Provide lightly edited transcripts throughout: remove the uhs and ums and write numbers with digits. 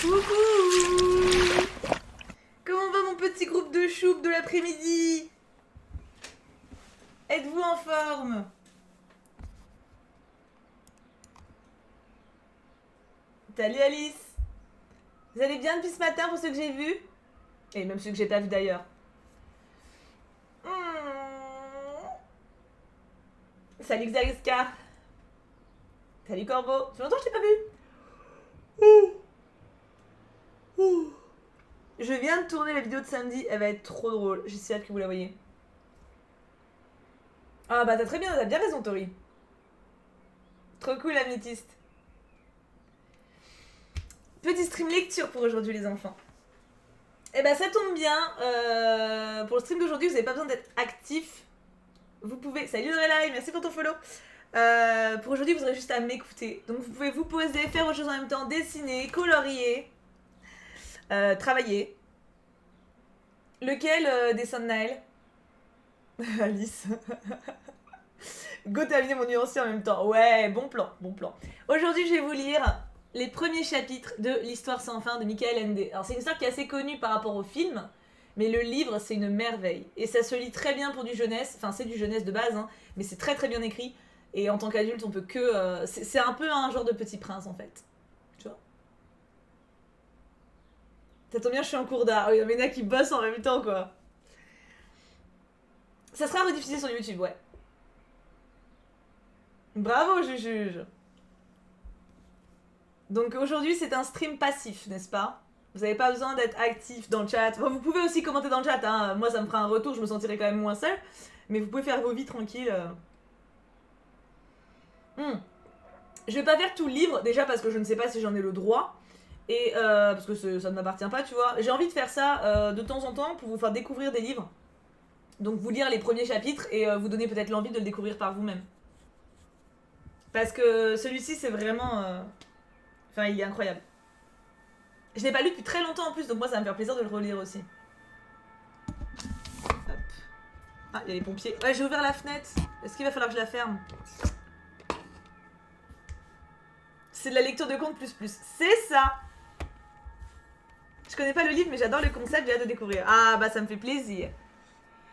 Coucou! Comment va mon petit groupe de choups de l'après-midi? Êtes-vous en forme? Salut Alice! Vous allez bien depuis ce matin pour ceux que j'ai vus? Et même ceux que j'ai pas vus d'ailleurs. Salut Xariska! Salut Corbeau! Ça fait longtemps que je t'ai pas vu! Je viens de tourner la vidéo de samedi, elle va être trop drôle. J'ai si hâte que vous la voyez. Ah bah t'as bien raison Tori. Trop cool l'améthyste. Petit stream lecture pour aujourd'hui les enfants. Et bah ça tombe bien, pour le stream d'aujourd'hui vous n'avez pas besoin d'être actif. Vous pouvez... Salut Lorelai, merci pour ton follow. Pour aujourd'hui vous aurez juste à m'écouter. Donc vous pouvez vous poser, faire autre chose en même temps, dessiner, colorier, travailler. Lequel dessin de Naël? Alice. Go terminer mon nuancier en même temps. Ouais, bon plan, bon plan. Aujourd'hui, je vais vous lire les premiers chapitres de l'Histoire sans fin de Michael Ende. Alors, c'est une histoire qui est assez connue par rapport au film, mais le livre, c'est une merveille. Et ça se lit très bien pour du jeunesse. Enfin, c'est du jeunesse de base, hein, mais c'est très très bien écrit. Et en tant qu'adulte, on peut que... c'est un peu un genre de Petit Prince, en fait. Tu vois? Ça tombe bien, je suis en cours d'art. Il y a Ména qui bosse en même temps, quoi. Ça sera rediffusé sur YouTube, ouais. Bravo, juge. Donc aujourd'hui, c'est un stream passif, n'est-ce pas? Vous n'avez pas besoin d'être actif dans le chat. Enfin, vous pouvez aussi commenter dans le chat, hein. Moi, ça me fera un retour, je me sentirai quand même moins seule. Mais vous pouvez faire vos vies tranquilles. Je vais pas faire tout le livre, déjà parce que je ne sais pas si j'en ai le droit. Et parce que ça ne m'appartient pas, tu vois. J'ai envie de faire ça de temps en temps pour vous faire découvrir des livres. Donc vous lire les premiers chapitres et vous donner peut-être l'envie de le découvrir par vous-même. Parce que celui-ci, c'est vraiment... Enfin, il est incroyable. Je l'ai pas lu depuis très longtemps en plus, donc moi, ça va me faire plaisir de le relire aussi. Hop. Ah, il y a les pompiers. Ouais, j'ai ouvert la fenêtre. Est-ce qu'il va falloir que je la ferme? C'est de la lecture de contes plus. C'est ça! Je connais pas le livre, mais j'adore le concept, j'ai hâte de découvrir. Ah, bah ça me fait plaisir.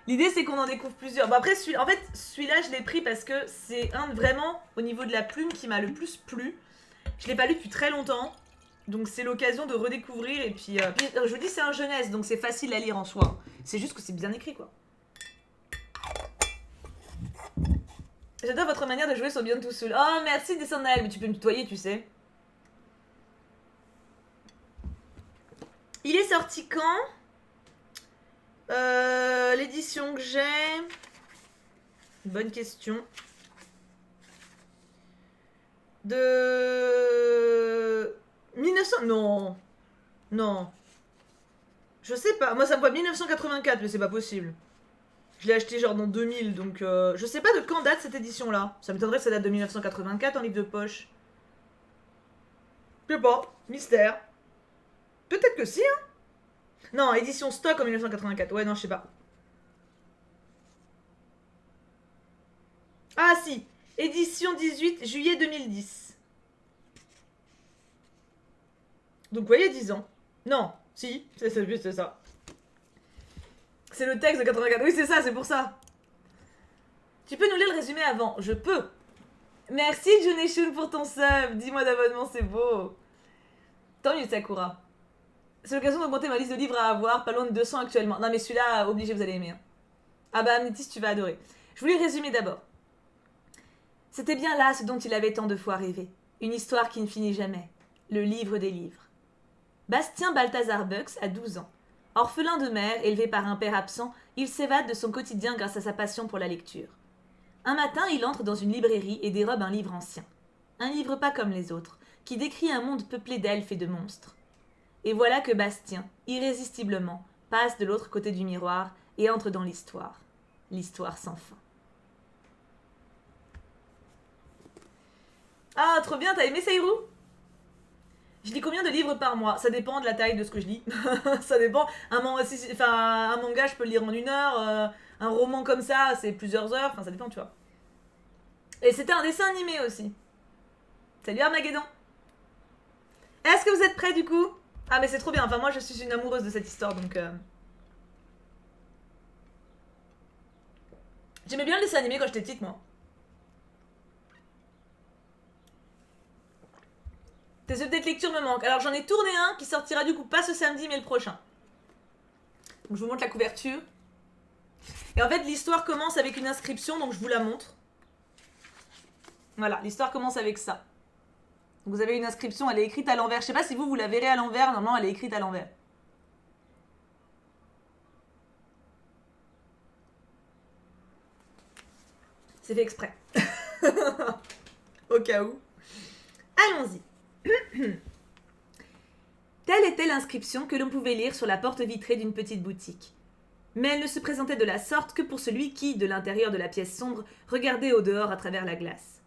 L'idée, c'est qu'on en découvre plusieurs. Bon, après, celui-là, je l'ai pris parce que c'est un vraiment, au niveau de la plume, qui m'a le plus plu. Je l'ai pas lu depuis très longtemps. Donc, c'est l'occasion de redécouvrir. Et puis je vous dis, c'est un jeunesse, donc c'est facile à lire en soi. C'est juste que c'est bien écrit, quoi. J'adore votre manière de jouer sur Beyond Two Souls. Oh, merci, Descend Naël. Mais tu peux me tutoyer, tu sais. Il est sorti quand? L'édition que j'ai... Bonne question. De... 1900... Non. Non. Je sais pas. Moi, ça me voit 1984, mais c'est pas possible. Je l'ai acheté genre dans 2000, donc... je sais pas de quand date cette édition-là. Ça m'étonnerait que ça date de 1984 en livre de poche. Je sais pas. Mystère. Peut-être que si, hein. Non, édition stock en 1984. Ouais, non, je sais pas. Ah, si. Édition 18, juillet 2010. Donc, vous voyez, 10 ans. Non, si, c'est ça. C'est le texte de 84. Oui, c'est ça, c'est pour ça. Tu peux nous lire le résumé avant? Je peux. Merci, Juneshun, pour ton sub. 10 mois d'abonnement, c'est beau. Tant mieux, Sakura. C'est l'occasion d'augmenter ma liste de livres à avoir, pas loin de 200 actuellement. Non, mais celui-là, obligé, vous allez aimer. Hein. Ah bah, Amnétis, tu vas adorer. Je voulais résumer d'abord. C'était bien là ce dont il avait tant de fois rêvé. Une histoire qui ne finit jamais. Le livre des livres. Bastien Balthazar Bux a 12 ans. Orphelin de mère, élevé par un père absent, il s'évade de son quotidien grâce à sa passion pour la lecture. Un matin, il entre dans une librairie et dérobe un livre ancien. Un livre pas comme les autres, qui décrit un monde peuplé d'elfes et de monstres. Et voilà que Bastien, irrésistiblement, passe de l'autre côté du miroir et entre dans l'histoire. L'histoire sans fin. Ah, trop bien, t'as aimé Seirou? Je lis combien de livres par mois? Ça dépend de la taille de ce que je lis. Ça dépend. Un manga, je peux le lire en 1 heure. Un roman comme ça, c'est plusieurs heures. Enfin, ça dépend, tu vois. Et c'était un dessin animé aussi. Salut Armageddon. Est-ce que vous êtes prêts du coup? Ah mais c'est trop bien, enfin moi je suis une amoureuse de cette histoire donc... J'aimais bien le dessin animé quand j'étais petite moi. Tes updates lecture me manquent. Alors j'en ai tourné un qui sortira du coup pas ce samedi mais le prochain. Donc je vous montre la couverture. Et en fait l'histoire commence avec une inscription donc je vous la montre. Voilà, l'histoire commence avec ça. Donc vous avez une inscription, elle est écrite à l'envers. Je sais pas si vous la verrez à l'envers, normalement elle est écrite à l'envers. C'est fait exprès. Au cas où. Allons-y. Telle était l'inscription que l'on pouvait lire sur la porte vitrée d'une petite boutique. Mais elle ne se présentait de la sorte que pour celui qui, de l'intérieur de la pièce sombre, regardait au dehors à travers la glace.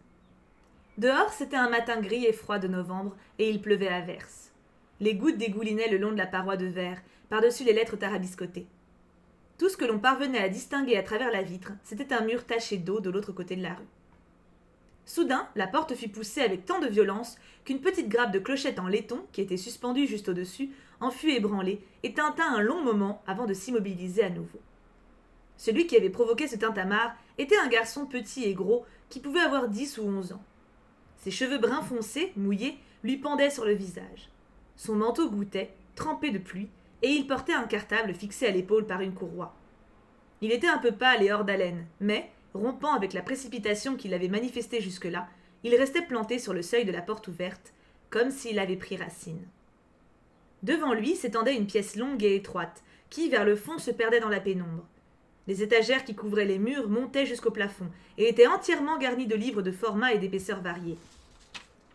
Dehors, c'était un matin gris et froid de novembre, et il pleuvait à verse. Les gouttes dégoulinaient le long de la paroi de verre, par-dessus les lettres tarabiscotées. Tout ce que l'on parvenait à distinguer à travers la vitre, c'était un mur taché d'eau de l'autre côté de la rue. Soudain, la porte fut poussée avec tant de violence qu'une petite grappe de clochettes en laiton, qui était suspendue juste au-dessus, en fut ébranlée et tinta un long moment avant de s'immobiliser à nouveau. Celui qui avait provoqué ce tintamarre était un garçon petit et gros qui pouvait avoir 10 ou 11 ans. Ses cheveux bruns foncés, mouillés, lui pendaient sur le visage. Son manteau goûtait, trempé de pluie, et il portait un cartable fixé à l'épaule par une courroie. Il était un peu pâle et hors d'haleine, mais, rompant avec la précipitation qu'il avait manifestée jusque-là, il restait planté sur le seuil de la porte ouverte, comme s'il avait pris racine. Devant lui s'étendait une pièce longue et étroite, qui, vers le fond, se perdait dans la pénombre. Les étagères qui couvraient les murs montaient jusqu'au plafond, et étaient entièrement garnies de livres de format et d'épaisseur variés.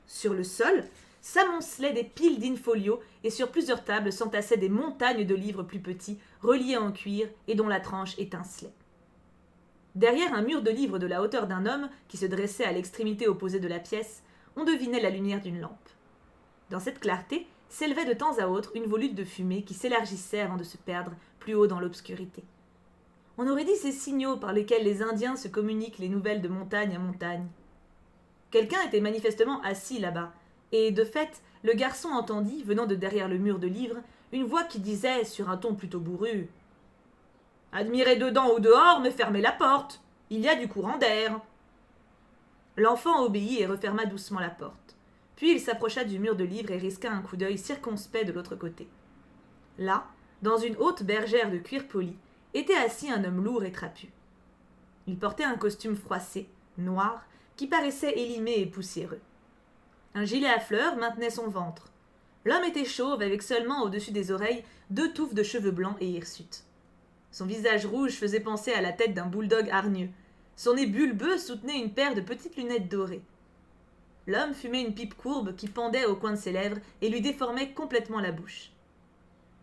Sur le sol s'amoncelaient des piles d'in-folio, et sur plusieurs tables s'entassaient des montagnes de livres plus petits, reliés en cuir et dont la tranche étincelait. Derrière un mur de livres de la hauteur d'un homme, qui se dressait à l'extrémité opposée de la pièce, on devinait la lumière d'une lampe. Dans cette clarté s'élevait de temps à autre une volute de fumée qui s'élargissait avant de se perdre plus haut dans l'obscurité. On aurait dit ces signaux par lesquels les Indiens se communiquent les nouvelles de montagne à montagne. Quelqu'un était manifestement assis là-bas, et, de fait, le garçon entendit, venant de derrière le mur de livres, une voix qui disait, sur un ton plutôt bourru, « Admirez dedans ou dehors, mais fermez la porte. Il y a du courant d'air. » L'enfant obéit et referma doucement la porte. Puis il s'approcha du mur de livres et risqua un coup d'œil circonspect de l'autre côté. Là, dans une haute bergère de cuir poli, était assis un homme lourd et trapu. Il portait un costume froissé, noir, qui paraissait élimé et poussiéreux. Un gilet à fleurs maintenait son ventre. L'homme était chauve avec seulement au-dessus des oreilles 2 touffes de cheveux blancs et hirsutes. Son visage rouge faisait penser à la tête d'un bouledogue hargneux. Son nez bulbeux soutenait une paire de petites lunettes dorées. L'homme fumait une pipe courbe qui pendait au coin de ses lèvres et lui déformait complètement la bouche.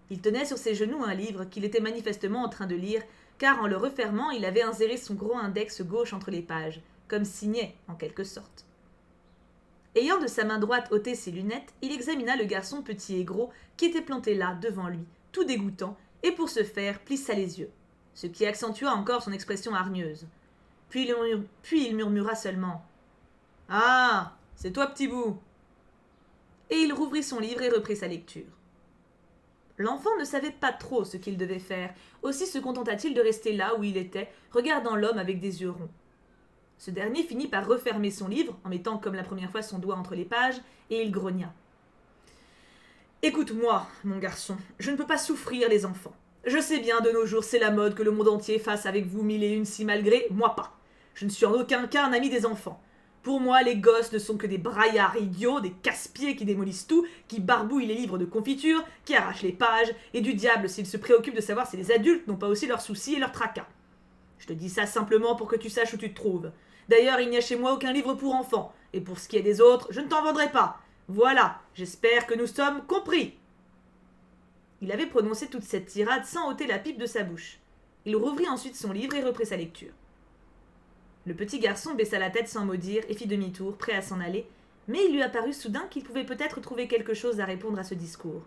Il tenait sur ses genoux un livre qu'il était manifestement en train de lire, car en le refermant, il avait inséré son gros index gauche entre les pages, comme signet, en quelque sorte. Ayant de sa main droite ôté ses lunettes, il examina le garçon petit et gros qui était planté là, devant lui, tout dégoûtant, et pour ce faire, plissa les yeux, ce qui accentua encore son expression hargneuse. Puis il murmura seulement « Ah, c'est toi, petit bout !» Et il rouvrit son livre et reprit sa lecture. L'enfant ne savait pas trop ce qu'il devait faire, aussi se contenta-t-il de rester là où il était, regardant l'homme avec des yeux ronds. Ce dernier finit par refermer son livre, en mettant comme la première fois son doigt entre les pages, et il grogna. « Écoute-moi, mon garçon, je ne peux pas souffrir les enfants. Je sais bien, de nos jours, c'est la mode que le monde entier fasse avec vous 1001 si malgré, moi pas. Je ne suis en aucun cas un ami des enfants. Pour moi, les gosses ne sont que des braillards idiots, des casse-pieds qui démolissent tout, qui barbouillent les livres de confiture, qui arrachent les pages, et du diable s'ils se préoccupent de savoir si les adultes n'ont pas aussi leurs soucis et leurs tracas. Je te dis ça simplement pour que tu saches où tu te trouves. D'ailleurs, il n'y a chez moi aucun livre pour enfants, et pour ce qui est des autres, je ne t'en vendrai pas. Voilà, j'espère que nous sommes compris. » Il avait prononcé toute cette tirade sans ôter la pipe de sa bouche. Il rouvrit ensuite son livre et reprit sa lecture. Le petit garçon baissa la tête sans mot dire et fit demi-tour, prêt à s'en aller, mais il lui apparut soudain qu'il pouvait peut-être trouver quelque chose à répondre à ce discours.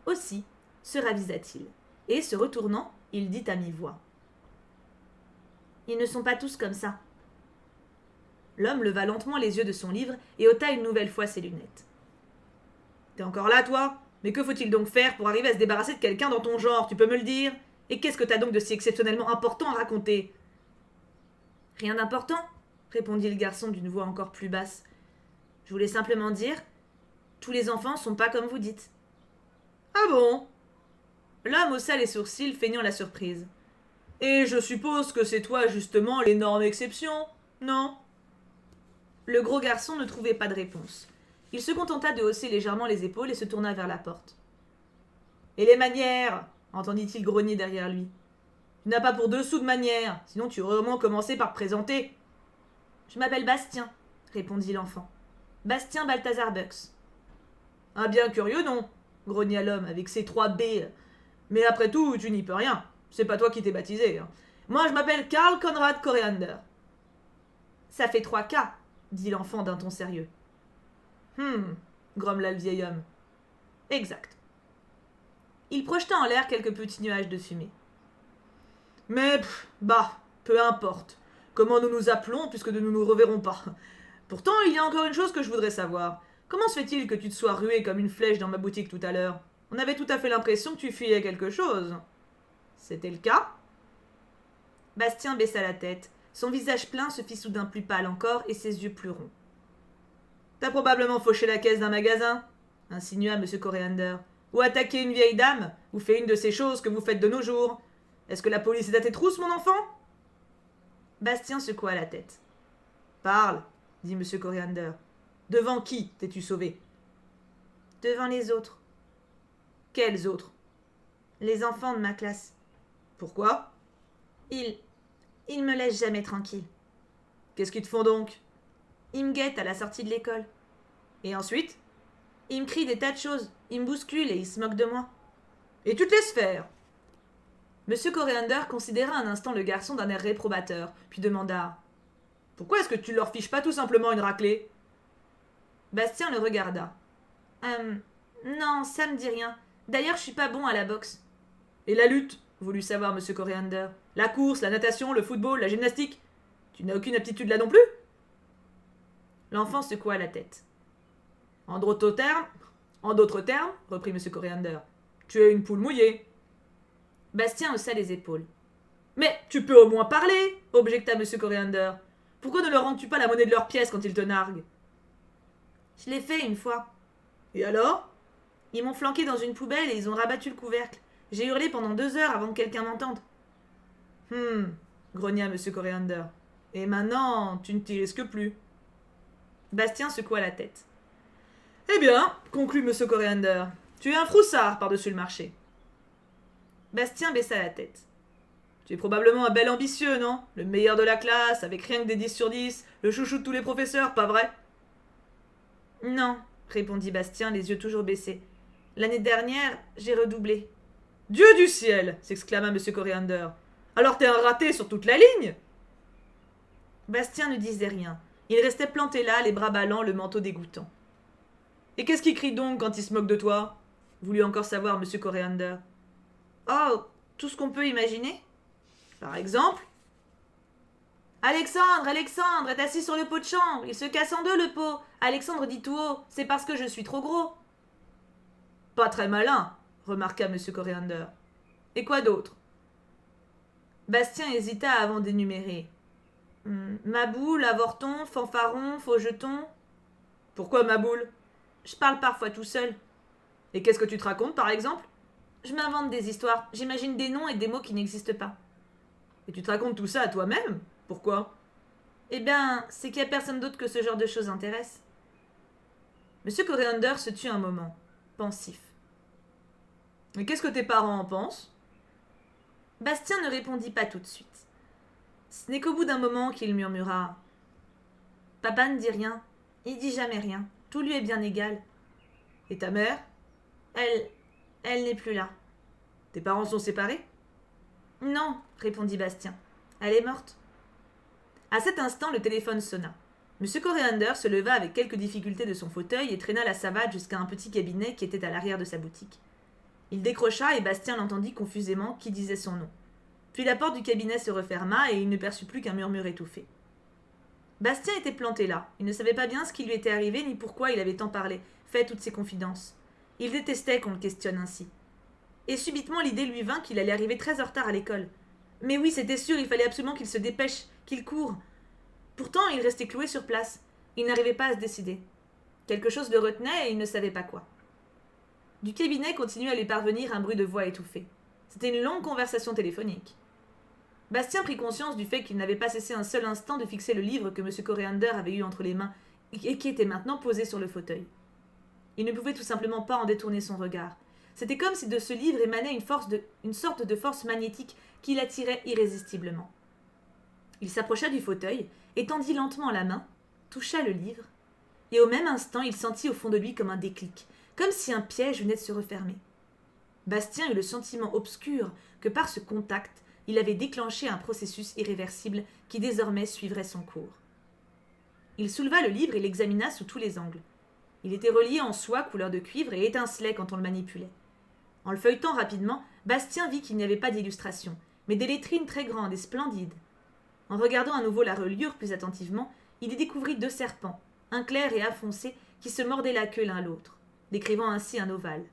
Aussi se ravisa-t-il, et, se retournant, il dit à mi-voix. « Ils ne sont pas tous comme ça. » L'homme leva lentement les yeux de son livre et ôta une nouvelle fois ses lunettes. « T'es encore là, toi ? Mais que faut-il donc faire pour arriver à se débarrasser de quelqu'un dans ton genre, tu peux me le dire? Et qu'est-ce que t'as donc de si exceptionnellement important à raconter? Rien d'important, répondit le garçon d'une voix encore plus basse. Je voulais simplement dire, tous les enfants sont pas comme vous dites. Ah bon? L'homme haussa les sourcils, feignant la surprise. Et je suppose que c'est toi justement l'énorme exception, non? Le gros garçon ne trouvait pas de réponse. Il se contenta de hausser légèrement les épaules et se tourna vers la porte. Et les manières? Entendit-il grogner derrière lui. Tu n'as pas pour 2 sous de manières, sinon tu aurais au moins commencé par te présenter. Je m'appelle Bastien, répondit l'enfant. Bastien Balthazar Bucks. Un bien curieux nom, grogna l'homme avec ses 3 B. Mais après tout, tu n'y peux rien. C'est pas toi qui t'es baptisé. Hein. Moi, je m'appelle Karl Conrad Coriander. Ça fait 3 K, dit l'enfant d'un ton sérieux. Grommela le vieil homme. Exact. Il projeta en l'air quelques petits nuages de fumée. Mais, peu importe. Comment nous nous appelons puisque nous ne nous reverrons pas. Pourtant, il y a encore une chose que je voudrais savoir. Comment se fait-il que tu te sois rué comme une flèche dans ma boutique tout à l'heure? On avait tout à fait l'impression que tu fuyais quelque chose. C'était le cas? Bastien baissa la tête. Son visage plein se fit soudain plus pâle encore et ses yeux plus ronds. T'as probablement fauché la caisse d'un magasin, insinua M. Coriander, ou attaqué une vieille dame, ou fait une de ces choses que vous faites de nos jours. Est-ce que la police est à tes trousses, mon enfant? Bastien secoua la tête. Parle, dit M. Coriander. Devant qui t'es-tu sauvé? Devant les autres. Quels autres? Les enfants de ma classe. Pourquoi? Ils me laissent jamais tranquille. Qu'est-ce qu'ils te font donc? Ils me guettent à la sortie de l'école. Et ensuite? Ils me crient des tas de choses. Ils me bousculent et ils se moquent de moi. Et tu te laisses faire? Monsieur Coriander considéra un instant le garçon d'un air réprobateur, puis demanda « Pourquoi est-ce que tu leur fiches pas tout simplement une raclée ?» Bastien le regarda. Non, ça me dit rien. D'ailleurs, je suis pas bon à la boxe. Et la lutte? Voulut savoir M. Coriander. La course, la natation, le football, la gymnastique? Tu n'as aucune aptitude là non plus? L'enfant secoua la tête. En d'autres termes, reprit M. Coriander, tu es une poule mouillée. Bastien haussa les épaules. Mais tu peux au moins parler, objecta M. Coriander. Pourquoi ne leur rends-tu pas la monnaie de leurs pièces quand ils te narguent? Je l'ai fait une fois. Et alors? Ils m'ont flanqué dans une poubelle et ils ont rabattu le couvercle. J'ai hurlé pendant 2 heures avant que quelqu'un m'entende. Grogna M. Coriander. Et maintenant, tu ne t'y risques plus. Bastien secoua la tête. Eh bien, conclut M. Coriander, tu es un froussard par-dessus le marché. Bastien baissa la tête. Tu es probablement un bel ambitieux, non? Le meilleur de la classe, avec rien que des 10 sur 10, le chouchou de tous les professeurs, pas vrai? Non, répondit Bastien, les yeux toujours baissés. L'année dernière, j'ai redoublé. Dieu du ciel! S'exclama M. Coriander. Alors t'es un raté sur toute la ligne? Bastien ne disait rien. Il restait planté là, les bras ballants, le manteau dégoûtant. Et qu'est-ce qu'il crie donc quand il se moque de toi? Voulut encore savoir M. Coriander. Oh, tout ce qu'on peut imaginer. Par exemple? Alexandre, Alexandre est assis sur le pot de chambre. Il se casse en 2 le pot. Alexandre dit tout haut. C'est parce que je suis trop gros. Pas très malin, remarqua M. Coriander. Et quoi d'autre? Bastien hésita avant d'énumérer. Maboule, avorton, fanfaron, faux jeton. Pourquoi Maboule? Je parle parfois tout seul. Et qu'est-ce que tu te racontes, par exemple? Je m'invente des histoires. J'imagine des noms et des mots qui n'existent pas. Et tu te racontes tout ça à toi-même? Pourquoi? Eh bien, c'est qu'il n'y a personne d'autre que ce genre de choses intéresse. M. Coriander se tut un moment, pensif. Et qu'est-ce que tes parents en pensent? Bastien ne répondit pas tout de suite. Ce n'est qu'au bout d'un moment qu'il murmura. Papa ne dit rien. Il dit jamais rien. Tout lui est bien égal. Et ta mère? Elle n'est plus là. Tes parents sont séparés? Non, répondit Bastien. Elle est morte. À cet instant, le téléphone sonna. M. Coriander se leva avec quelques difficultés de son fauteuil et traîna la savate jusqu'à un petit cabinet qui était à l'arrière de sa boutique. Il décrocha et Bastien l'entendit confusément qui disait son nom. Puis la porte du cabinet se referma et il ne perçut plus qu'un murmure étouffé. Bastien était planté là. Il ne savait pas bien ce qui lui était arrivé ni pourquoi il avait tant parlé, fait toutes ses confidences. Il détestait qu'on le questionne ainsi. Et subitement l'idée lui vint qu'il allait arriver très en retard à l'école. Mais oui, c'était sûr, il fallait absolument qu'il se dépêche, qu'il court. Pourtant, il restait cloué sur place. Il n'arrivait pas à se décider. Quelque chose le retenait et il ne savait pas quoi. Du cabinet continuait à lui parvenir un bruit de voix étouffée. C'était une longue conversation téléphonique. Bastien prit conscience du fait qu'il n'avait pas cessé un seul instant de fixer le livre que M. Coriander avait eu entre les mains et qui était maintenant posé sur le fauteuil. Il ne pouvait tout simplement pas en détourner son regard. C'était comme si de ce livre émanait une sorte de force magnétique qui l'attirait irrésistiblement. Il s'approcha du fauteuil, étendit lentement la main, toucha le livre, et au même instant il sentit au fond de lui comme un déclic, comme si un piège venait de se refermer. Bastien eut le sentiment obscur que par ce contact, il avait déclenché un processus irréversible qui désormais suivrait son cours. Il souleva le livre et l'examina sous tous les angles. Il était relié en soie couleur de cuivre et étincelait quand on le manipulait. En le feuilletant rapidement, Bastien vit qu'il n'y avait pas d'illustration, mais des lettrines très grandes et splendides. En regardant à nouveau la reliure plus attentivement, il y découvrit 2 serpents, un clair et un foncé, qui se mordaient la queue l'un l'autre, décrivant ainsi un ovale.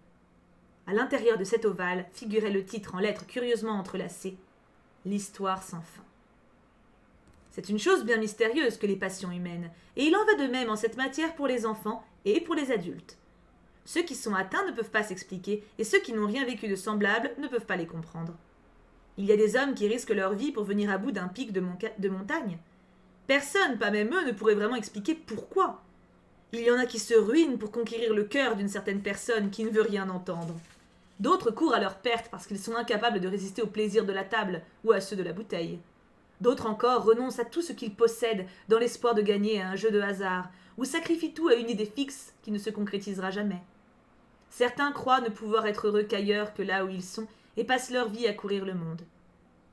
À l'intérieur de cet ovale figurait le titre en lettres curieusement entrelacées « L'histoire sans fin ». C'est une chose bien mystérieuse que les passions humaines, et il en va de même en cette matière pour les enfants et pour les adultes. Ceux qui sont atteints ne peuvent pas s'expliquer, et ceux qui n'ont rien vécu de semblable ne peuvent pas les comprendre. Il y a des hommes qui risquent leur vie pour venir à bout d'un pic de montagne. Personne, pas même eux, ne pourrait vraiment expliquer pourquoi. Il y en a qui se ruinent pour conquérir le cœur d'une certaine personne qui ne veut rien entendre. D'autres courent à leur perte parce qu'ils sont incapables de résister aux plaisirs de la table ou à ceux de la bouteille. D'autres encore renoncent à tout ce qu'ils possèdent dans l'espoir de gagner à un jeu de hasard, ou sacrifient tout à une idée fixe qui ne se concrétisera jamais. Certains croient ne pouvoir être heureux qu'ailleurs que là où ils sont, et passent leur vie à courir le monde.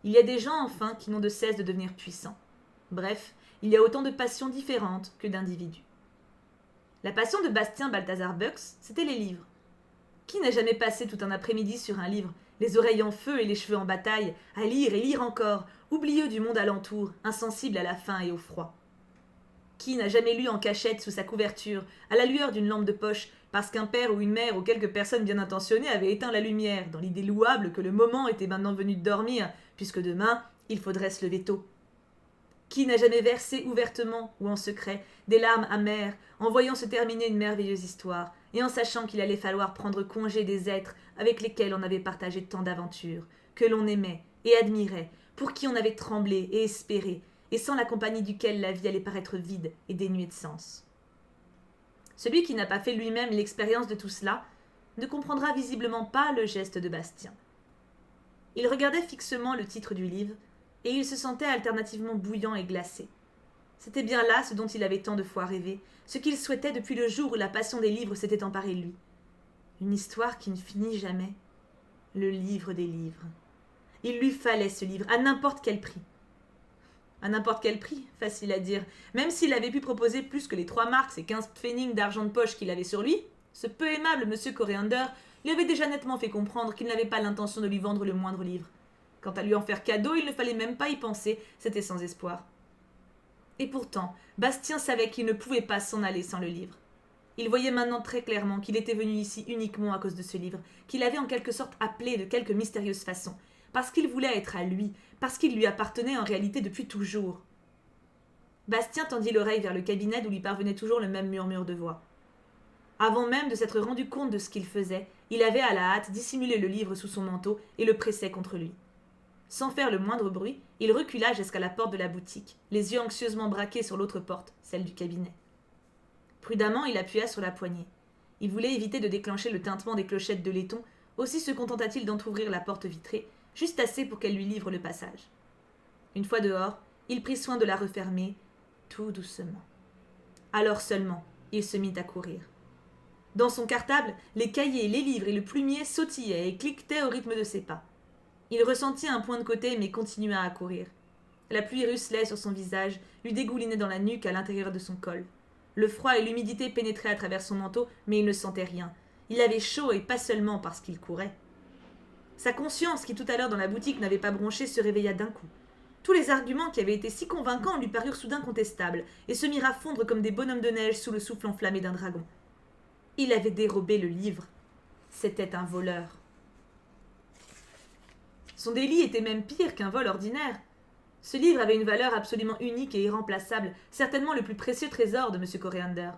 Il y a des gens, enfin, qui n'ont de cesse de devenir puissants. Bref, il y a autant de passions différentes que d'individus. La passion de Bastien Balthazar Bux, c'était les livres. Qui n'a jamais passé tout un après-midi sur un livre, les oreilles en feu et les cheveux en bataille, à lire et lire encore, oublieux du monde alentour, insensible à la faim et au froid? Qui n'a jamais lu en cachette sous sa couverture, à la lueur d'une lampe de poche, parce qu'un père ou une mère ou quelques personnes bien intentionnées avaient éteint la lumière, dans l'idée louable que le moment était maintenant venu de dormir, puisque demain, il faudrait se lever tôt? Qui n'a jamais versé ouvertement ou en secret des larmes amères en voyant se terminer une merveilleuse histoire, et en sachant qu'il allait falloir prendre congé des êtres avec lesquels on avait partagé tant d'aventures, que l'on aimait et admirait, pour qui on avait tremblé et espéré, et sans la compagnie duquel la vie allait paraître vide et dénuée de sens? Celui qui n'a pas fait lui-même l'expérience de tout cela ne comprendra visiblement pas le geste de Bastien. Il regardait fixement le titre du livre, et il se sentait alternativement bouillant et glacé. C'était bien là ce dont il avait tant de fois rêvé, ce qu'il souhaitait depuis le jour où la passion des livres s'était emparée de lui. Une histoire qui ne finit jamais. Le livre des livres. Il lui fallait ce livre, à n'importe quel prix. À n'importe quel prix, facile à dire. Même s'il avait pu proposer plus que les 3 marks et 15 pfennigs d'argent de poche qu'il avait sur lui, ce peu aimable M. Coriander lui avait déjà nettement fait comprendre qu'il n'avait pas l'intention de lui vendre le moindre livre. Quant à lui en faire cadeau, il ne fallait même pas y penser, c'était sans espoir. Et pourtant, Bastien savait qu'il ne pouvait pas s'en aller sans le livre. Il voyait maintenant très clairement qu'il était venu ici uniquement à cause de ce livre, qu'il avait en quelque sorte appelé de quelque mystérieuse façon, parce qu'il voulait être à lui, parce qu'il lui appartenait en réalité depuis toujours. Bastien tendit l'oreille vers le cabinet d'où lui parvenait toujours le même murmure de voix. Avant même de s'être rendu compte de ce qu'il faisait, il avait à la hâte dissimulé le livre sous son manteau et le pressait contre lui. Sans faire le moindre bruit, il recula jusqu'à la porte de la boutique, les yeux anxieusement braqués sur l'autre porte, celle du cabinet. Prudemment, il appuya sur la poignée. Il voulait éviter de déclencher le tintement des clochettes de laiton, aussi se contenta-t-il d'entr'ouvrir la porte vitrée, juste assez pour qu'elle lui livre le passage. Une fois dehors, il prit soin de la refermer, tout doucement. Alors seulement, il se mit à courir. Dans son cartable, les cahiers, les livres et le plumier sautillaient et cliquetaient au rythme de ses pas. Il ressentit un point de côté, mais continua à courir. La pluie ruisselait sur son visage, lui dégoulinait dans la nuque à l'intérieur de son col. Le froid et l'humidité pénétraient à travers son manteau, mais il ne sentait rien. Il avait chaud et pas seulement parce qu'il courait. Sa conscience, qui tout à l'heure dans la boutique n'avait pas bronché, se réveilla d'un coup. Tous les arguments qui avaient été si convaincants lui parurent soudain contestables, et se mirent à fondre comme des bonhommes de neige sous le souffle enflammé d'un dragon. Il avait dérobé le livre. C'était un voleur. Son délit était même pire qu'un vol ordinaire. Ce livre avait une valeur absolument unique et irremplaçable, certainement le plus précieux trésor de M. Coriander.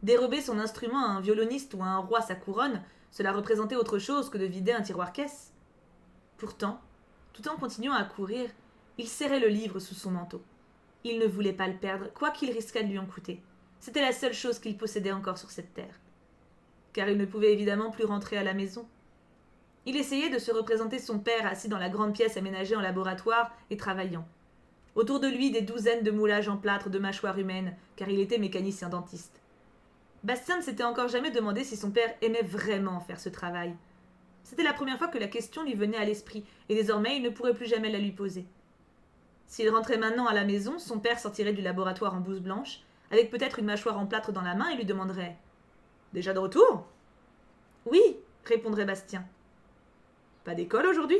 Dérober son instrument à un violoniste ou à un roi sa couronne, cela représentait autre chose que de vider un tiroir-caisse. Pourtant, tout en continuant à courir, il serrait le livre sous son manteau. Il ne voulait pas le perdre, quoi qu'il risquât de lui en coûter. C'était la seule chose qu'il possédait encore sur cette terre. Car il ne pouvait évidemment plus rentrer à la maison. Il essayait de se représenter son père assis dans la grande pièce aménagée en laboratoire et travaillant. Autour de lui, des douzaines de moulages en plâtre de mâchoires humaines, car il était mécanicien dentiste. Bastien ne s'était encore jamais demandé si son père aimait vraiment faire ce travail. C'était la première fois que la question lui venait à l'esprit, et désormais il ne pourrait plus jamais la lui poser. S'il rentrait maintenant à la maison, son père sortirait du laboratoire en blouse blanche, avec peut-être une mâchoire en plâtre dans la main, et lui demanderait « Déjà de retour ?»« Oui, répondrait Bastien. »« Pas d'école aujourd'hui ?»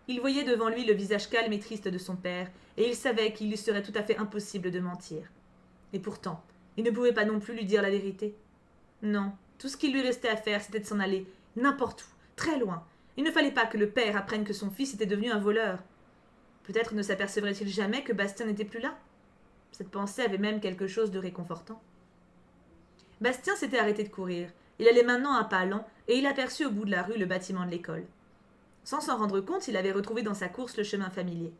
Il voyait devant lui le visage calme et triste de son père, et il savait qu'il lui serait tout à fait impossible de mentir. Et pourtant, il ne pouvait pas non plus lui dire la vérité. Non, tout ce qu'il lui restait à faire, c'était de s'en aller, n'importe où, très loin. Il ne fallait pas que le père apprenne que son fils était devenu un voleur. Peut-être ne s'apercevrait-il jamais que Bastien n'était plus là. Cette pensée avait même quelque chose de réconfortant. Bastien s'était arrêté de courir. Il allait maintenant à pas lents, et il aperçut au bout de la rue le bâtiment de l'école. Sans s'en rendre compte, il avait retrouvé dans sa course le chemin familier.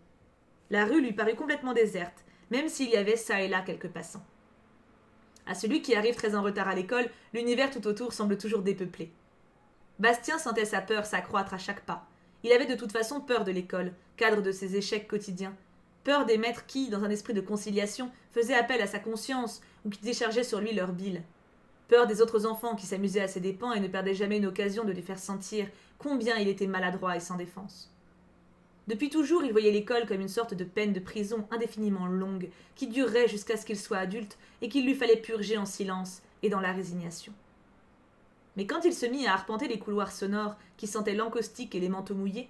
La rue lui parut complètement déserte, même s'il y avait çà et là quelques passants. À celui qui arrive très en retard à l'école, l'univers tout autour semble toujours dépeuplé. Bastien sentait sa peur s'accroître à chaque pas. Il avait de toute façon peur de l'école, cadre de ses échecs quotidiens. Peur des maîtres qui, dans un esprit de conciliation, faisaient appel à sa conscience ou qui déchargeaient sur lui leur bile. Peur des autres enfants qui s'amusaient à ses dépens et ne perdaient jamais une occasion de lui faire sentir combien il était maladroit et sans défense. Depuis toujours, il voyait l'école comme une sorte de peine de prison indéfiniment longue, qui durerait jusqu'à ce qu'il soit adulte et qu'il lui fallait purger en silence et dans la résignation. Mais quand il se mit à arpenter les couloirs sonores qui sentaient l'encaustique et les manteaux mouillés,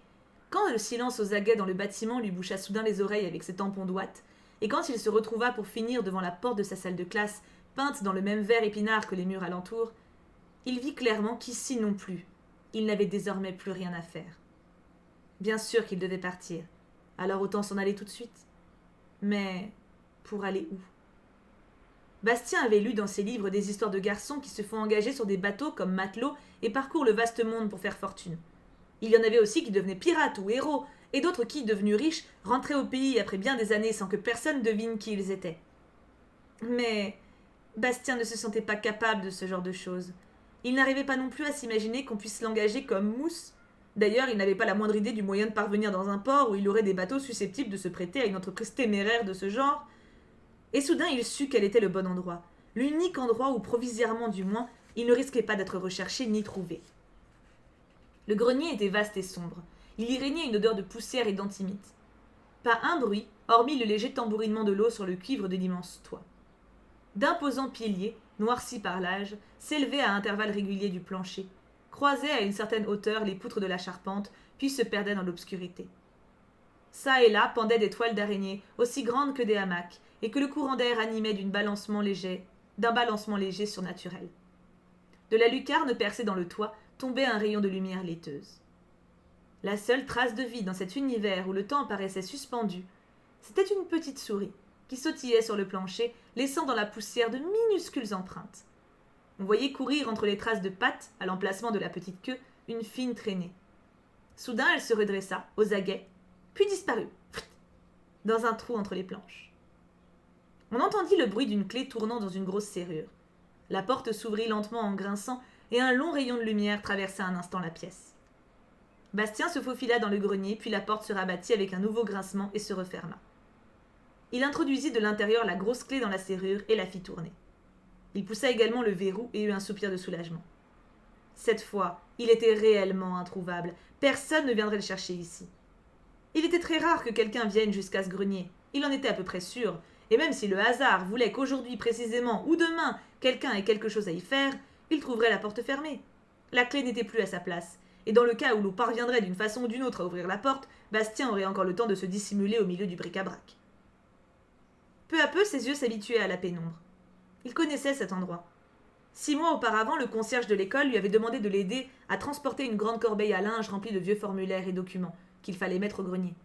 quand le silence aux aguets dans le bâtiment lui boucha soudain les oreilles avec ses tampons d'ouate, et quand il se retrouva pour finir devant la porte de sa salle de classe, peinte dans le même vert épinard que les murs alentour, il vit clairement qu'ici non plus, il n'avait désormais plus rien à faire. Bien sûr qu'il devait partir, alors autant s'en aller tout de suite. Mais pour aller où? Bastien avait lu dans ses livres des histoires de garçons qui se font engager sur des bateaux comme matelots et parcourent le vaste monde pour faire fortune. Il y en avait aussi qui devenaient pirates ou héros, et d'autres qui, devenus riches, rentraient au pays après bien des années sans que personne devine qui ils étaient. Mais Bastien ne se sentait pas capable de ce genre de choses. Il n'arrivait pas non plus à s'imaginer qu'on puisse l'engager comme mousse. D'ailleurs, il n'avait pas la moindre idée du moyen de parvenir dans un port où il aurait des bateaux susceptibles de se prêter à une entreprise téméraire de ce genre. Et soudain, il sut quel était le bon endroit. L'unique endroit où, provisoirement du moins, il ne risquait pas d'être recherché ni trouvé. Le grenier était vaste et sombre. Il y régnait une odeur de poussière et d'antimite. Pas un bruit, hormis le léger tambourinement de l'eau sur le cuivre de l'immense toit. D'imposants piliers, noircis par l'âge, s'élevaient à intervalles réguliers du plancher, croisaient à une certaine hauteur les poutres de la charpente, puis se perdaient dans l'obscurité. Çà et là pendaient des toiles d'araignée, aussi grandes que des hamacs, et que le courant d'air animait d'un balancement léger surnaturel. De la lucarne percée dans le toit tombait un rayon de lumière laiteuse. La seule trace de vie dans cet univers où le temps paraissait suspendu, c'était une petite souris qui sautillait sur le plancher, laissant dans la poussière de minuscules empreintes. On voyait courir entre les traces de pattes, à l'emplacement de la petite queue, une fine traînée. Soudain, elle se redressa, aux aguets, puis disparut, dans un trou entre les planches. On entendit le bruit d'une clé tournant dans une grosse serrure. La porte s'ouvrit lentement en grinçant, et un long rayon de lumière traversa un instant la pièce. Bastien se faufila dans le grenier, puis la porte se rabattit avec un nouveau grincement et se referma. Il introduisit de l'intérieur la grosse clé dans la serrure et la fit tourner. Il poussa également le verrou et eut un soupir de soulagement. Cette fois, il était réellement introuvable. Personne ne viendrait le chercher ici. Il était très rare que quelqu'un vienne jusqu'à ce grenier. Il en était à peu près sûr. Et même si le hasard voulait qu'aujourd'hui précisément ou demain quelqu'un ait quelque chose à y faire, il trouverait la porte fermée. La clé n'était plus à sa place. Et dans le cas où l'on parviendrait d'une façon ou d'une autre à ouvrir la porte, Bastien aurait encore le temps de se dissimuler au milieu du bric-à-brac. Peu à peu, ses yeux s'habituaient à la pénombre. Il connaissait cet endroit. 6 mois auparavant, le concierge de l'école lui avait demandé de l'aider à transporter une grande corbeille à linge remplie de vieux formulaires et documents qu'il fallait mettre au grenier.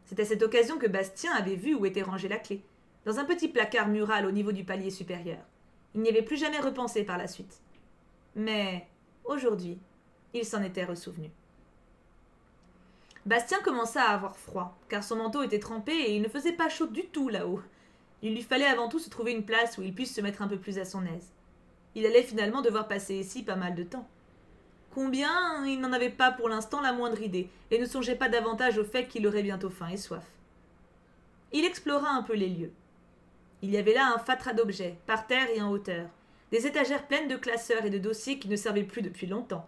C'est à cette occasion que Bastien avait vu où était rangée la clé, dans un petit placard mural au niveau du palier supérieur. Il n'y avait plus jamais repensé par la suite. Mais, aujourd'hui, il s'en était ressouvenu. Bastien commença à avoir froid, car son manteau était trempé et il ne faisait pas chaud du tout là-haut. Il lui fallait avant tout se trouver une place où il puisse se mettre un peu plus à son aise. Il allait finalement devoir passer ici pas mal de temps. Combien, il n'en avait pas pour l'instant la moindre idée, et ne songeait pas davantage au fait qu'il aurait bientôt faim et soif. Il explora un peu les lieux. Il y avait là un fatras d'objets, par terre et en hauteur, des étagères pleines de classeurs et de dossiers qui ne servaient plus depuis longtemps,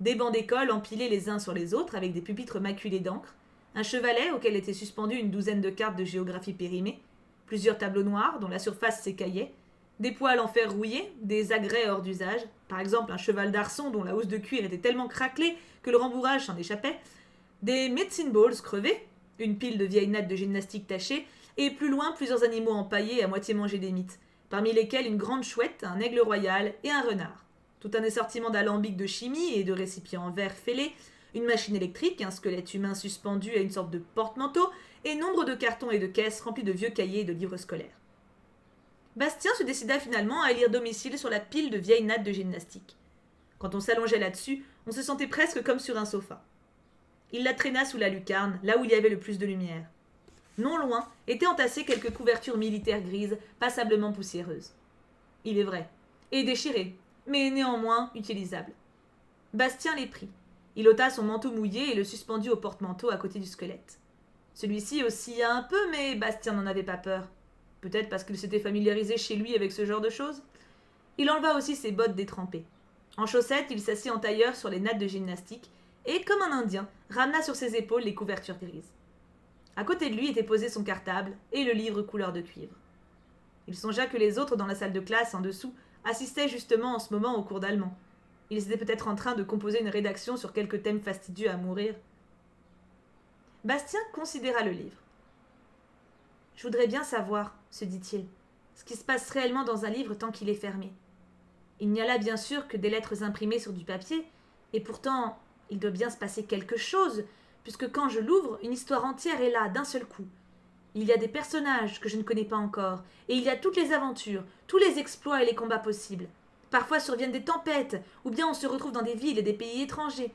des bancs d'école empilés les uns sur les autres avec des pupitres maculés d'encre, un chevalet auquel étaient suspendues une douzaine de cartes de géographie périmées, plusieurs tableaux noirs dont la surface s'écaillait, des poêles en fer rouillé, des agrès hors d'usage, par exemple un cheval d'arçon dont la housse de cuir était tellement craquelée que le rembourrage s'en échappait, des medicine balls crevés, une pile de vieilles nattes de gymnastique tachées, et plus loin plusieurs animaux empaillés à moitié mangés des mythes, parmi lesquels une grande chouette, un aigle royal et un renard. Tout un assortiment d'alambics de chimie et de récipients en verre fêlés, une machine électrique, un squelette humain suspendu à une sorte de porte-manteau, et nombre de cartons et de caisses remplis de vieux cahiers et de livres scolaires. Bastien se décida finalement à élire domicile sur la pile de vieilles nattes de gymnastique. Quand on s'allongeait là-dessus, on se sentait presque comme sur un sofa. Il la traîna sous la lucarne, là où il y avait le plus de lumière. Non loin étaient entassées quelques couvertures militaires grises, passablement poussiéreuses. Il est vrai, et déchirées, mais néanmoins utilisables. Bastien les prit. Il ôta son manteau mouillé et le suspendit au porte-manteau à côté du squelette. Celui-ci oscilla un peu, mais Bastien n'en avait pas peur. Peut-être parce qu'il s'était familiarisé chez lui avec ce genre de choses. Il enleva aussi ses bottes détrempées. En chaussettes, il s'assit en tailleur sur les nattes de gymnastique et, comme un Indien, ramena sur ses épaules les couvertures grises. À côté de lui était posé son cartable et le livre couleur de cuivre. Il songea que les autres dans la salle de classe, en dessous, assistaient justement en ce moment au cours d'allemand. Ils étaient peut-être en train de composer une rédaction sur quelques thèmes fastidieux à mourir. Bastien considéra le livre. « Je voudrais bien savoir, se dit-il, ce qui se passe réellement dans un livre tant qu'il est fermé. Il n'y a là bien sûr que des lettres imprimées sur du papier, et pourtant il doit bien se passer quelque chose, puisque quand je l'ouvre, une histoire entière est là, d'un seul coup. Il y a des personnages que je ne connais pas encore, et il y a toutes les aventures, tous les exploits et les combats possibles. Parfois surviennent des tempêtes, ou bien on se retrouve dans des villes et des pays étrangers.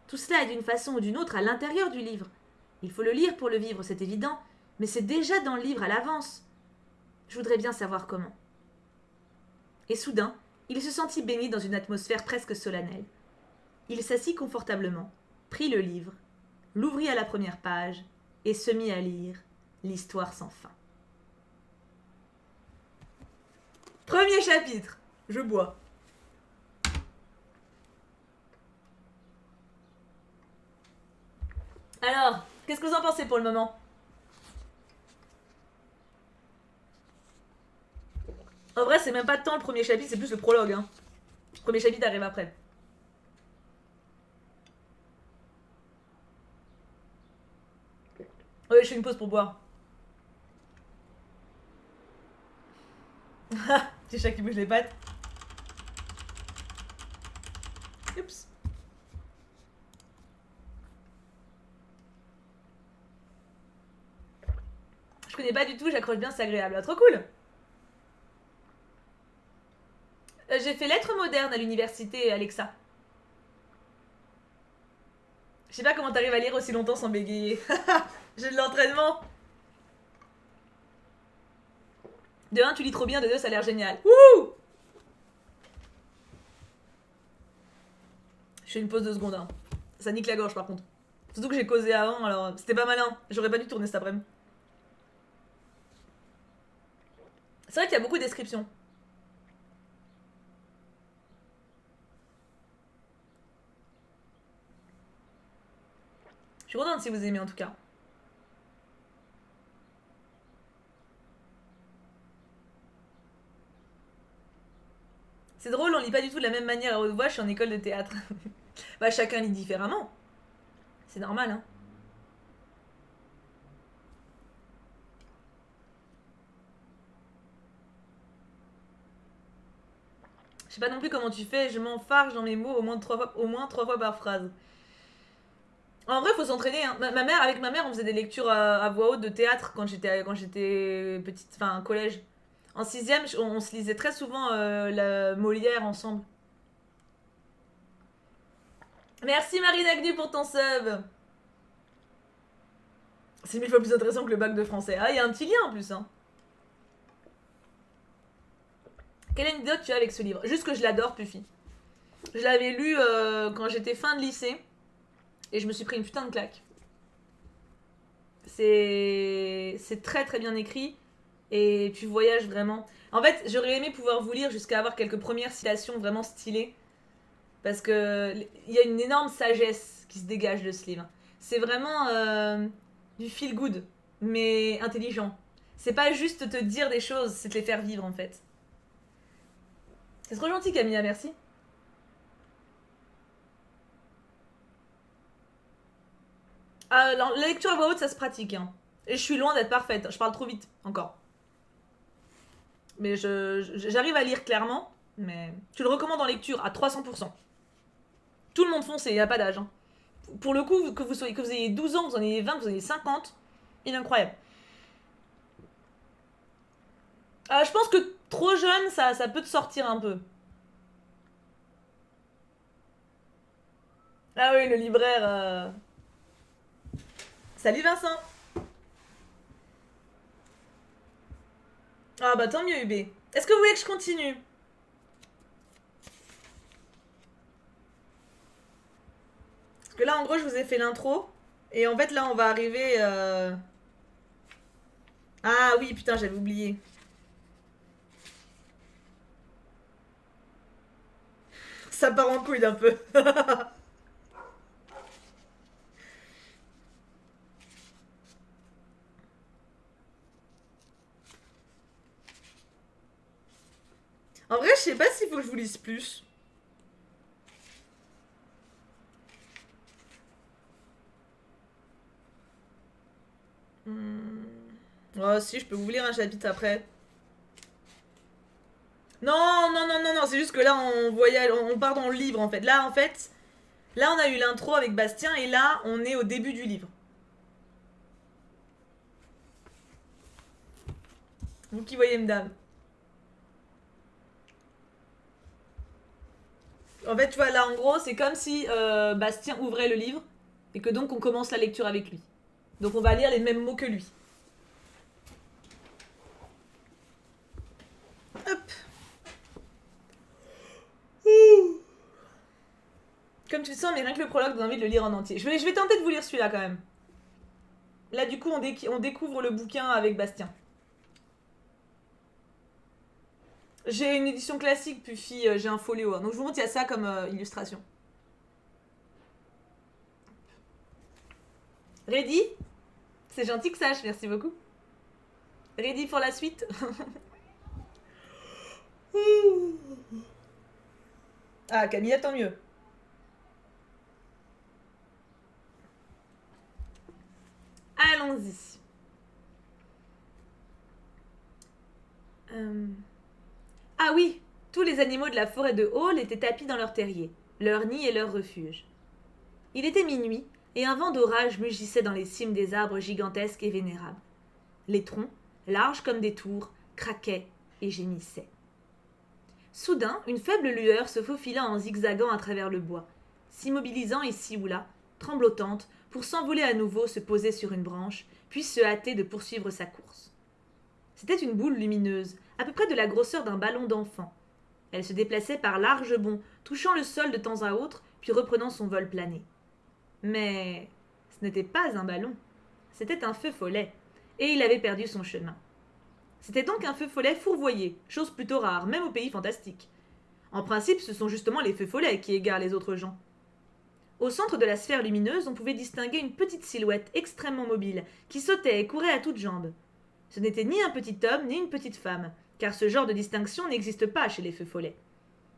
Tout cela est d'une façon ou d'une autre à l'intérieur du livre. Il faut le lire pour le vivre, c'est évident, mais c'est déjà dans le livre à l'avance. Je voudrais bien savoir comment. » Et soudain, il se sentit baigné dans une atmosphère presque solennelle. Il s'assit confortablement, prit le livre, l'ouvrit à la première page et se mit à lire l'histoire sans fin. Premier chapitre. Je bois. Alors, qu'est-ce que vous en pensez pour le moment ? En vrai, c'est même pas tant le premier chapitre, c'est plus le prologue. Hein. Le premier chapitre arrive après. Ouais, je fais une pause pour boire. Petit chat qui bouge les pattes. Oups. Je connais pas du tout, j'accroche bien, c'est agréable. Ah, trop cool. J'ai fait lettres modernes à l'université, Alexa. Je sais pas comment t'arrives à lire aussi longtemps sans bégayer. J'ai de l'entraînement. De 1, tu lis trop bien, de 2, ça a l'air génial. Wouh! Je fais une pause de secondes. Hein. Ça nique la gorge par contre. Surtout que j'ai causé avant, alors c'était pas malin. J'aurais pas dû tourner cet après-midi. C'est vrai qu'il y a beaucoup de descriptions. Je suis contente si vous aimez en tout cas. C'est drôle, on lit pas du tout de la même manière à haute voix, je suis en école de théâtre. Bah chacun lit différemment. C'est normal, hein. sais pas non plus comment tu fais, je m'enfarge dans mes mots au moins 3 fois par phrase. En vrai, faut s'entraîner. Hein. Avec ma mère, on faisait des lectures à voix haute de théâtre quand j'étais petite, enfin collège. En sixième, on se lisait très souvent la Molière ensemble. Merci Marine Agnew pour ton sub. C'est 1000 fois plus intéressant que le bac de français. Ah, il y a un petit lien en plus. Hein. Quelle anecdote tu as avec ce livre? Juste que je l'adore, Puffy. Je l'avais lu quand j'étais fin de lycée. Et je me suis pris une putain de claque. C'est très très bien écrit. Et tu voyages vraiment. En fait, j'aurais aimé pouvoir vous lire jusqu'à avoir quelques premières citations vraiment stylées. Parce que il y a une énorme sagesse qui se dégage de ce livre. C'est vraiment du feel good, mais intelligent. C'est pas juste te dire des choses, c'est te les faire vivre en fait. C'est trop gentil Camilla, merci. Ah, la lecture à voix haute, ça se pratique. Hein. Et je suis loin d'être parfaite, je parle trop vite encore. Mais j'arrive à lire clairement, mais tu le recommandes en lecture à 300%. Tout le monde fonce et il n'y a pas d'âge. Hein. Pour le coup, que vous ayez 12 ans, que vous en ayez 20, que vous en ayez 50, il est incroyable. Je pense que trop jeune, ça peut te sortir un peu. Ah oui, le libraire. Salut Vincent. Ah bah tant mieux UB. Est-ce que vous voulez que je continue? Parce que là en gros je vous ai fait l'intro. Et en fait là on va arriver... Ah oui putain j'avais oublié. Ça part en couille d'un peu. En vrai je sais pas s'il faut que je vous lise plus. Oh si, je peux vous lire un chapitre après. Non, non, non, non, non, c'est juste que là on voyage, on part dans le livre en fait. Là en fait, là on a eu l'intro avec Bastien et là on est au début du livre. Vous qui voyez madame. En fait, tu vois, là en gros, c'est comme si Bastien ouvrait le livre et que donc on commence la lecture avec lui. Donc on va lire les mêmes mots que lui. Hop. Comme tu le sens, mais rien que le prologue donne envie de le lire en entier. Je vais tenter de vous lire celui-là quand même. Là, du coup, on découvre le bouquin avec Bastien. J'ai une édition classique, Puffy, j'ai un folio. Hein. Donc je vous montre, il y a ça comme illustration. Ready? C'est gentil que sache, merci beaucoup. Ready pour la suite? Ah, Camilla, tant mieux. Allons-y. Ah oui, tous les animaux de la forêt de Hall étaient tapis dans leur terrier, leur nid et leur refuge. Il était minuit, et un vent d'orage mugissait dans les cimes des arbres gigantesques et vénérables. Les troncs, larges comme des tours, craquaient et gémissaient. Soudain, une faible lueur se faufila en zigzagant à travers le bois, s'immobilisant ici ou là, tremblotante, pour s'envoler à nouveau, se poser sur une branche, puis se hâter de poursuivre sa course. C'était une boule lumineuse, à peu près de la grosseur d'un ballon d'enfant. Elle se déplaçait par larges bonds, touchant le sol de temps à autre, puis reprenant son vol plané. Mais ce n'était pas un ballon, c'était un feu follet, et il avait perdu son chemin. C'était donc un feu follet fourvoyé, chose plutôt rare, même au pays fantastique. En principe, ce sont justement les feux follets qui égarent les autres gens. Au centre de la sphère lumineuse, on pouvait distinguer une petite silhouette extrêmement mobile, qui sautait et courait à toutes jambes. Ce n'était ni un petit homme, ni une petite femme, car ce genre de distinction n'existe pas chez les feux follets.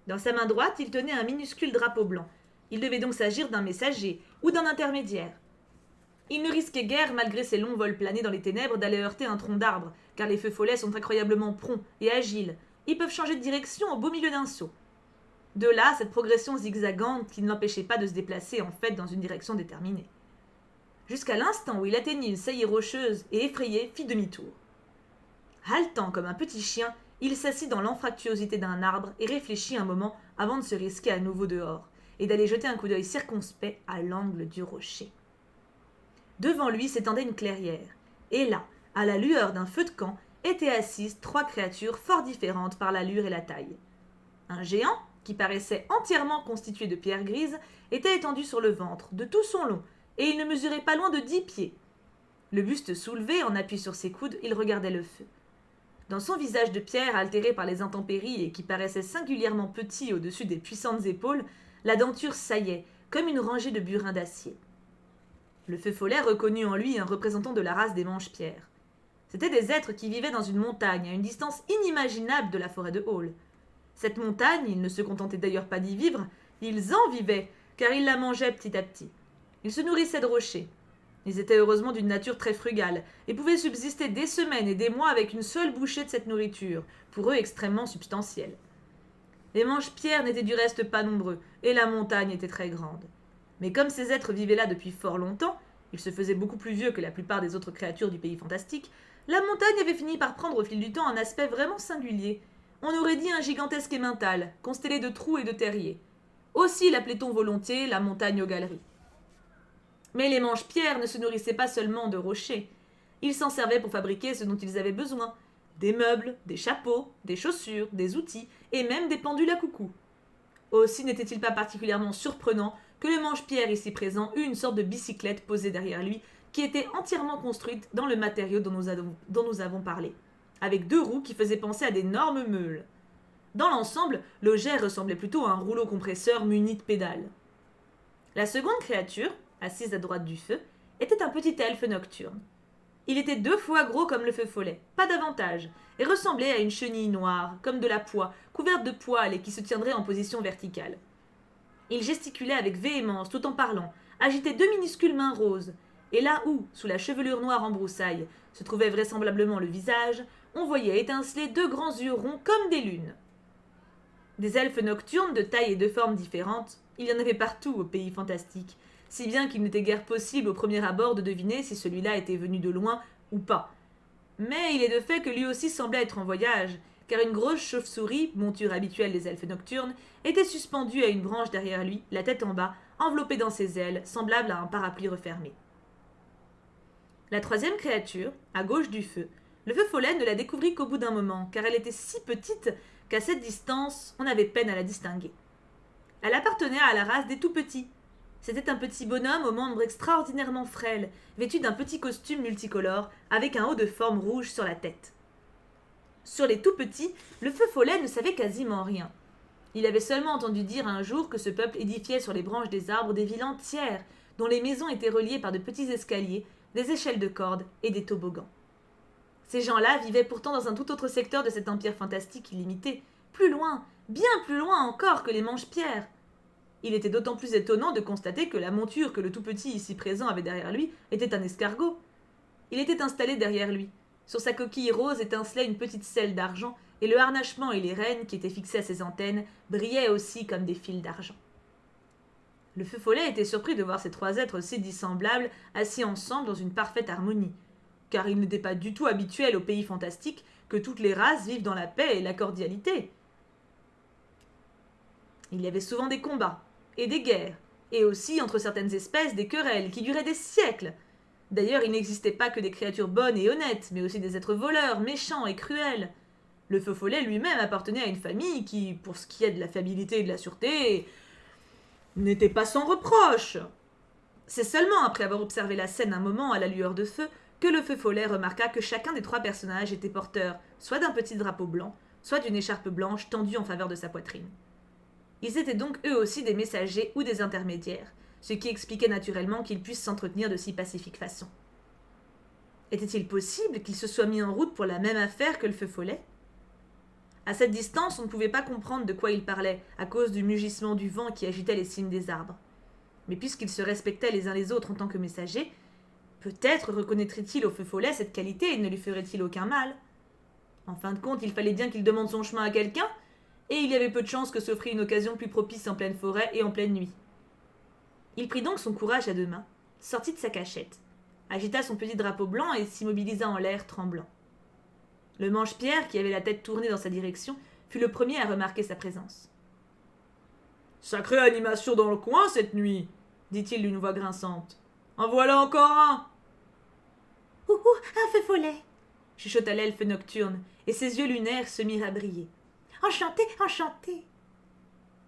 Dans sa main droite, il tenait un minuscule drapeau blanc. Il devait donc s'agir d'un messager, ou d'un intermédiaire. Il ne risquait guère, malgré ses longs vols planés dans les ténèbres, d'aller heurter un tronc d'arbre, car les feux follets sont incroyablement prompts et agiles. Ils peuvent changer de direction au beau milieu d'un saut. De là, cette progression zigzagante qui ne l'empêchait pas de se déplacer en fait dans une direction déterminée. Jusqu'à l'instant où il atteignit une saillie rocheuse et effrayé fit demi-tour. Haletant comme un petit chien, il s'assit dans l'anfractuosité d'un arbre et réfléchit un moment avant de se risquer à nouveau dehors et d'aller jeter un coup d'œil circonspect à l'angle du rocher. Devant lui s'étendait une clairière, et là, à la lueur d'un feu de camp, étaient assises 3 créatures fort différentes par l'allure et la taille. Un géant, qui paraissait entièrement constitué de pierres grises, était étendu sur le ventre, de tout son long, et il ne mesurait pas loin de 10 pieds. Le buste soulevé, en appui sur ses coudes, il regardait le feu. Dans son visage de pierre, altéré par les intempéries et qui paraissait singulièrement petit au-dessus des puissantes épaules, la denture saillait, comme une rangée de burins d'acier. Le feu follet reconnut en lui un représentant de la race des Mange-Pierres. C'étaient des êtres qui vivaient dans une montagne, à une distance inimaginable de la forêt de Hall. Cette montagne, ils ne se contentaient d'ailleurs pas d'y vivre, ils en vivaient, car ils la mangeaient petit à petit. Ils se nourrissaient de rochers. Ils étaient heureusement d'une nature très frugale, et pouvaient subsister des semaines et des mois avec une seule bouchée de cette nourriture, pour eux extrêmement substantielle. Les Mange-Pierres n'étaient du reste pas nombreux, et la montagne était très grande. Mais comme ces êtres vivaient là depuis fort longtemps, ils se faisaient beaucoup plus vieux que la plupart des autres créatures du pays fantastique, la montagne avait fini par prendre au fil du temps un aspect vraiment singulier. On aurait dit un gigantesque emmental, constellé de trous et de terriers. Aussi l'appelait-on volontiers la montagne aux galeries. Mais les Mange-Pierres ne se nourrissaient pas seulement de rochers. Ils s'en servaient pour fabriquer ce dont ils avaient besoin. Des meubles, des chapeaux, des chaussures, des outils, et même des pendules à coucou. Aussi n'était-il pas particulièrement surprenant que le Mange-Pierre ici présent eut une sorte de bicyclette posée derrière lui, qui était entièrement construite dans le matériau dont nous avons parlé, avec 2 roues qui faisaient penser à d'énormes meules. Dans l'ensemble, l'objet ressemblait plutôt à un rouleau compresseur muni de pédales. La seconde créature, assise à droite du feu, était un petit elfe nocturne. Il était 2 fois gros comme le feu follet, pas davantage, et ressemblait à une chenille noire, comme de la poix, couverte de poils et qui se tiendrait en position verticale. Il gesticulait avec véhémence tout en parlant, agitait 2 minuscules mains roses, et là où, sous la chevelure noire en broussailles, se trouvait vraisemblablement le visage, on voyait étinceler 2 grands yeux ronds comme des lunes. Des elfes nocturnes de taille et de forme différentes, il y en avait partout au pays fantastique, si bien qu'il n'était guère possible au premier abord de deviner si celui-là était venu de loin ou pas. Mais il est de fait que lui aussi semblait être en voyage, car une grosse chauve-souris, monture habituelle des elfes nocturnes, était suspendue à une branche derrière lui, la tête en bas, enveloppée dans ses ailes, semblable à un parapluie refermé. La troisième créature, à gauche du feu, le feu follet ne la découvrit qu'au bout d'un moment, car elle était si petite qu'à cette distance, on avait peine à la distinguer. Elle appartenait à la race des tout-petits. C'était un petit bonhomme aux membres extraordinairement frêles, vêtu d'un petit costume multicolore, avec un haut de forme rouge sur la tête. Sur les tout-petits, le feu follet ne savait quasiment rien. Il avait seulement entendu dire un jour que ce peuple édifiait sur les branches des arbres des villes entières, dont les maisons étaient reliées par de petits escaliers, des échelles de cordes et des toboggans. Ces gens-là vivaient pourtant dans un tout autre secteur de cet empire fantastique illimité, plus loin, bien plus loin encore que les Mange-Pierres. Il était d'autant plus étonnant de constater que la monture que le tout-petit ici présent avait derrière lui était un escargot. Il était installé derrière lui. Sur sa coquille rose étincelait une petite selle d'argent, et le harnachement et les rênes qui étaient fixés à ses antennes brillaient aussi comme des fils d'argent. Le feu follet était surpris de voir ces 3 êtres si dissemblables assis ensemble dans une parfaite harmonie, car il n'était pas du tout habituel au pays fantastique que toutes les races vivent dans la paix et la cordialité. Il y avait souvent des combats, et des guerres, et aussi entre certaines espèces des querelles qui duraient des siècles. D'ailleurs, il n'existait pas que des créatures bonnes et honnêtes, mais aussi des êtres voleurs, méchants et cruels. Le feu follet lui-même appartenait à une famille qui, pour ce qui est de la fiabilité et de la sûreté, n'était pas sans reproche. C'est seulement après avoir observé la scène un moment à la lueur de feu que le feu follet remarqua que chacun des 3 personnages était porteur soit d'un petit drapeau blanc, soit d'une écharpe blanche tendue en faveur de sa poitrine. Ils étaient donc eux aussi des messagers ou des intermédiaires, ce qui expliquait naturellement qu'ils puissent s'entretenir de si pacifique façon. Était-il possible qu'ils se soient mis en route pour la même affaire que le feu follet ? À cette distance, on ne pouvait pas comprendre de quoi ils parlaient, à cause du mugissement du vent qui agitait les cimes des arbres. Mais puisqu'ils se respectaient les uns les autres en tant que messagers, peut-être reconnaîtrait-il au feu follet cette qualité et ne lui ferait-il aucun mal. En fin de compte, il fallait bien qu'il demande son chemin à quelqu'un, et il y avait peu de chances que s'offrit une occasion plus propice en pleine forêt et en pleine nuit. Il prit donc son courage à deux mains, sortit de sa cachette, agita son petit drapeau blanc et s'immobilisa en l'air tremblant. Le Manche-Pierre, qui avait la tête tournée dans sa direction, fut le premier à remarquer sa présence. « Sacrée animation dans le coin cette nuit !» dit-il d'une voix grinçante. « En voilà encore un !»« Ouh, un feu follet !» chuchota l'elfe nocturne, et ses yeux lunaires se mirent à briller. « Enchanté, enchanté !»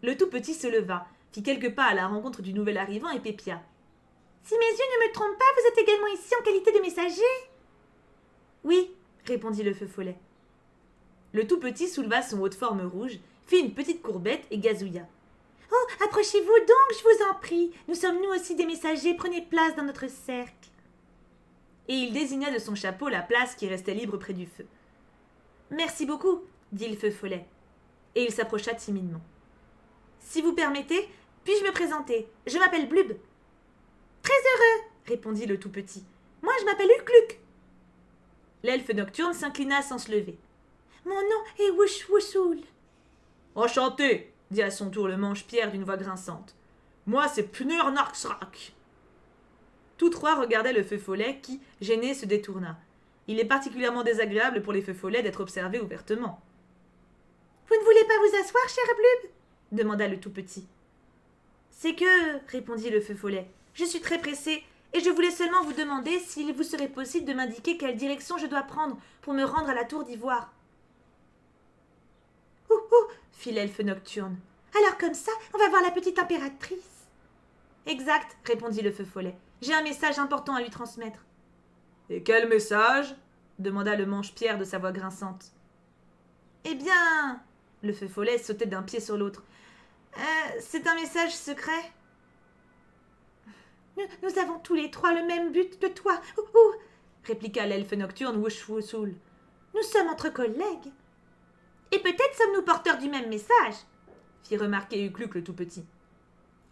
Le tout petit se leva, fit quelques pas à la rencontre du nouvel arrivant et pépia. « Si mes yeux ne me trompent pas, vous êtes également ici en qualité de messager ?»« Oui, » répondit le feu follet. Le tout petit souleva son haut de forme rouge, fit une petite courbette et gazouilla. « Oh, approchez-vous donc, je vous en prie. Nous sommes nous aussi des messagers, prenez place dans notre cercle. » Et il désigna de son chapeau la place qui restait libre près du feu. « Merci beaucoup, » dit le feu follet, et il s'approcha timidement. « Si vous permettez, puis-je me présenter? Je m'appelle Blub. »« Très heureux, » répondit le tout petit. « Moi, je m'appelle Ucluc. » L'elfe nocturne s'inclina sans se lever. « Mon nom est Wush-Wushoul. »« Enchanté, » dit à son tour le Manche-Pierre d'une voix grinçante. « Moi, c'est Pnur-Narxrak. » Tous trois regardaient le feu follet qui, gêné, se détourna. Il est particulièrement désagréable pour les feux follets d'être observés ouvertement. « Vous ne voulez pas vous asseoir, cher Blub ?» demanda le tout petit. « C'est que, » répondit le feu follet, « je suis très pressé, et je voulais seulement vous demander s'il vous serait possible de m'indiquer quelle direction je dois prendre pour me rendre à la tour d'ivoire. » « Ouh, fit l'elfe nocturne. « Alors comme ça, on va voir la petite impératrice. »« Exact, répondit le feu follet. J'ai un message important à lui transmettre. »« Et quel message ?» demanda le Manche-Pierre de sa voix grinçante. « Eh bien, le feu follet sautait d'un pied sur l'autre. C'est un message secret. » Nous avons tous les trois le même but que toi, ouh, répliqua l'elfe nocturne Wush-Wushoul. Nous sommes entre collègues. Et peut-être sommes-nous porteurs du même message, fit remarquer Ucluc le tout petit.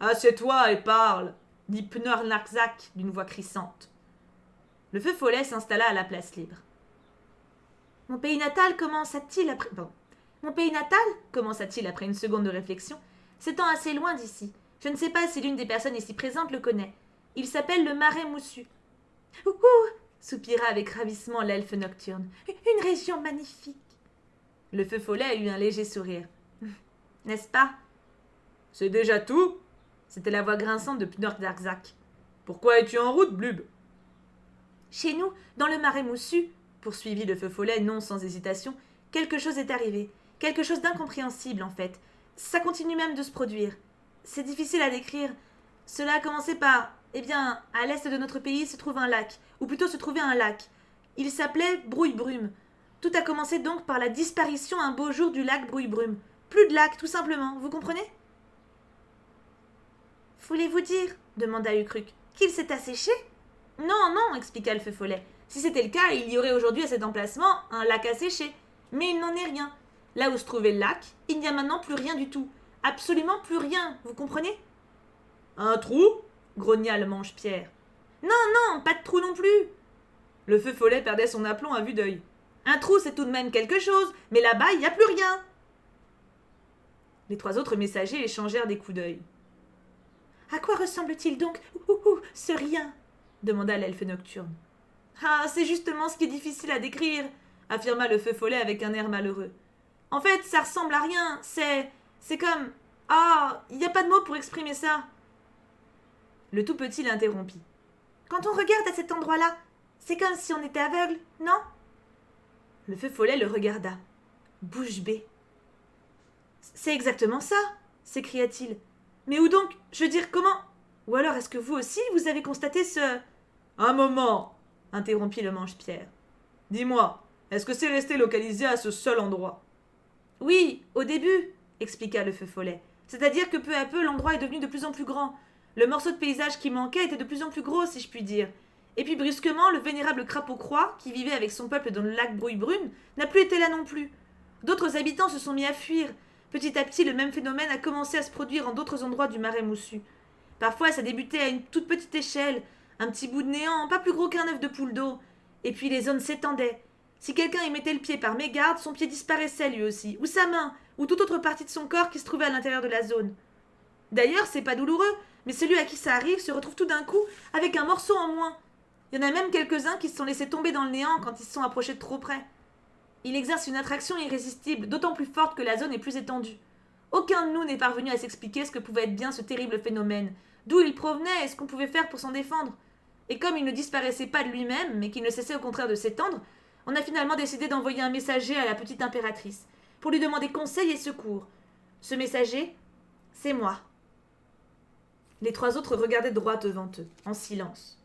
Assieds-toi et parle, dit Pnur-Narxak d'une voix crissante. Le feu follet s'installa à la place libre. Mon pays natal commença-t-il après une seconde de réflexion, s'étend assez loin d'ici. Je ne sais pas si l'une des personnes ici présentes le connaît. Il s'appelle le Marais Moussu. Ouh, soupira avec ravissement l'elfe nocturne. Une région magnifique. Le feu follet eut un léger sourire. N'est-ce pas? C'est déjà tout? C'était la voix grinçante de Pnur-Narxak. Pourquoi es-tu en route, Blub? Chez nous, dans le Marais Moussu, poursuivit le feu follet non sans hésitation, quelque chose est arrivé. Quelque chose d'incompréhensible, en fait. Ça continue même de se produire. C'est difficile à décrire. Cela a commencé par... Eh bien, à l'est de notre pays se trouve un lac, ou plutôt se trouvait un lac. Il s'appelait Brouille-Brume. Tout a commencé donc par la disparition un beau jour du lac Brouille-Brume. Plus de lac, tout simplement, vous comprenez? Voulez-vous dire, demanda Ucluc, qu'il s'est asséché? Non, non, expliqua le feu follet. Si c'était le cas, il y aurait aujourd'hui à cet emplacement un lac asséché. Mais il n'en est rien. Là où se trouvait le lac, il n'y a maintenant plus rien du tout. Absolument plus rien, vous comprenez? Un trou? Grogna le Manche-Pierre. Non, non, pas de trou non plus. Le feu follet perdait son aplomb à vue d'œil. Un trou, c'est tout de même quelque chose, mais là-bas, il n'y a plus rien. Les trois autres messagers échangèrent des coups d'œil. À quoi ressemble-t-il donc, ce rien? Demanda l'elfe nocturne. Ah, c'est justement ce qui est difficile à décrire, affirma le feu follet avec un air malheureux. En fait, ça ressemble à rien, c'est comme... Ah, il n'y a pas de mots pour exprimer ça. Le tout petit l'interrompit. Quand on regarde à cet endroit-là, c'est comme si on était aveugle, non? Le feu follet le regarda. Bouche bée. C'est exactement ça, s'écria-t-il. Mais où donc? Je veux dire, comment? Ou alors est-ce que vous aussi, vous avez constaté ce... Un moment, interrompit le Manche-Pierre. Dis-moi, est-ce que c'est resté localisé à ce seul endroit? Oui, au début, expliqua le feu follet. C'est-à-dire que peu à peu, l'endroit est devenu de plus en plus grand. Le morceau de paysage qui manquait était de plus en plus gros, si je puis dire. Et puis brusquement, le vénérable crapaud-croix, qui vivait avec son peuple dans le lac Brouille-Brume, n'a plus été là non plus. D'autres habitants se sont mis à fuir. Petit à petit, le même phénomène a commencé à se produire en d'autres endroits du Marais Moussu. Parfois, ça débutait à une toute petite échelle, un petit bout de néant, pas plus gros qu'un œuf de poule d'eau. Et puis les zones s'étendaient. Si quelqu'un y mettait le pied par mégarde, son pied disparaissait lui aussi, ou sa main, ou toute autre partie de son corps qui se trouvait à l'intérieur de la zone. D'ailleurs, c'est pas douloureux, mais celui à qui ça arrive se retrouve tout d'un coup avec un morceau en moins. Il y en a même quelques-uns qui se sont laissés tomber dans le néant quand ils se sont approchés de trop près. Il exerce une attraction irrésistible, d'autant plus forte que la zone est plus étendue. Aucun de nous n'est parvenu à s'expliquer ce que pouvait être bien ce terrible phénomène, d'où il provenait et ce qu'on pouvait faire pour s'en défendre. Et comme il ne disparaissait pas de lui-même, mais qu'il ne cessait au contraire de s'étendre, on a finalement décidé d'envoyer un messager à la petite impératrice, pour lui demander conseil et secours. Ce messager, c'est moi. Les 3 autres regardaient droit devant eux, en silence.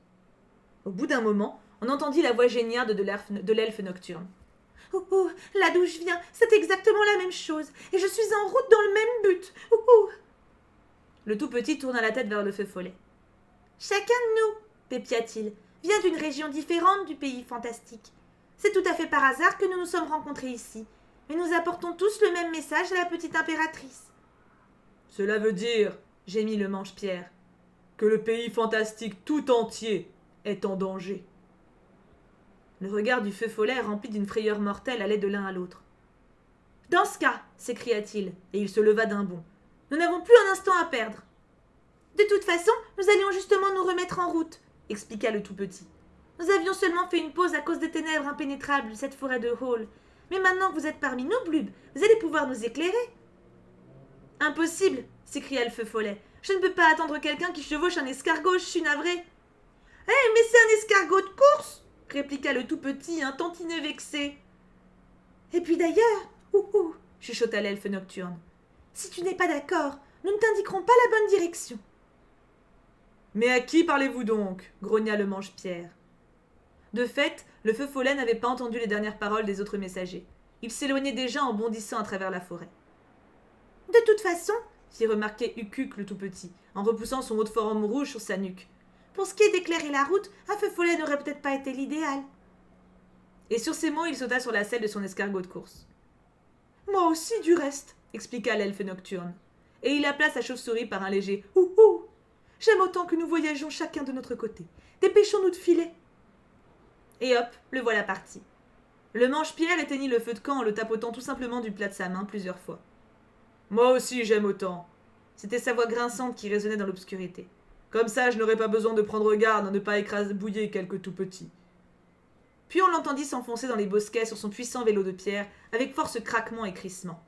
Au bout d'un moment, on entendit la voix géniarde de l'elfe nocturne. « Oh, là d'où je viens, c'est exactement la même chose, et je suis en route dans le même but. Oh. » Le tout petit tourna la tête vers le feu follet. « Chacun de nous, pépia-t-il, vient d'une région différente du pays fantastique. C'est tout à fait par hasard que nous nous sommes rencontrés ici, mais nous apportons tous le même message à la petite impératrice. »« Cela veut dire, gémit le manche-pierre, que le pays fantastique tout entier est en danger. » Le regard du feu follet rempli d'une frayeur mortelle allait de l'un à l'autre. « Dans ce cas, s'écria-t-il, et il se leva d'un bond, nous n'avons plus un instant à perdre. »« De toute façon, nous allions justement nous remettre en route, expliqua le tout petit. Nous avions seulement fait une pause à cause des ténèbres impénétrables de cette forêt de Hall. Mais maintenant que vous êtes parmi nous, Blub, vous allez pouvoir nous éclairer. »« Impossible, s'écria le feu follet. Je ne peux pas attendre quelqu'un qui chevauche un escargot, je suis navré. »« Eh, mais c'est un escargot de course !» répliqua le tout petit, un tantinet vexé. « Et puis d'ailleurs, chuchota l'elfe nocturne. Si tu n'es pas d'accord, nous ne t'indiquerons pas la bonne direction. »« Mais à qui parlez-vous donc ?» grogna le manche-pierre. De fait, le feu follet n'avait pas entendu les dernières paroles des autres messagers. Il s'éloignait déjà en bondissant à travers la forêt. « De toute façon, fit remarquer Ukuk le tout petit, en repoussant son haut de forme rouge sur sa nuque. Pour ce qui est d'éclairer la route, un feu follet n'aurait peut-être pas été l'idéal. » Et sur ces mots, il sauta sur la selle de son escargot de course. « Moi aussi, du reste, » expliqua l'elfe nocturne. Et il appela sa chauve-souris par un léger « J'aime autant que nous voyagions chacun de notre côté. Dépêchons-nous de filer. » Et hop, le voilà parti. Le manche-pierre éteignit le feu de camp en le tapotant tout simplement du plat de sa main plusieurs fois. « Moi aussi, j'aime autant. » C'était sa voix grinçante qui résonnait dans l'obscurité. Comme ça, je n'aurais pas besoin de prendre garde à ne pas écrasbouiller quelques tout petits. Puis on l'entendit s'enfoncer dans les bosquets sur son puissant vélo de pierre, avec force craquement et crissement.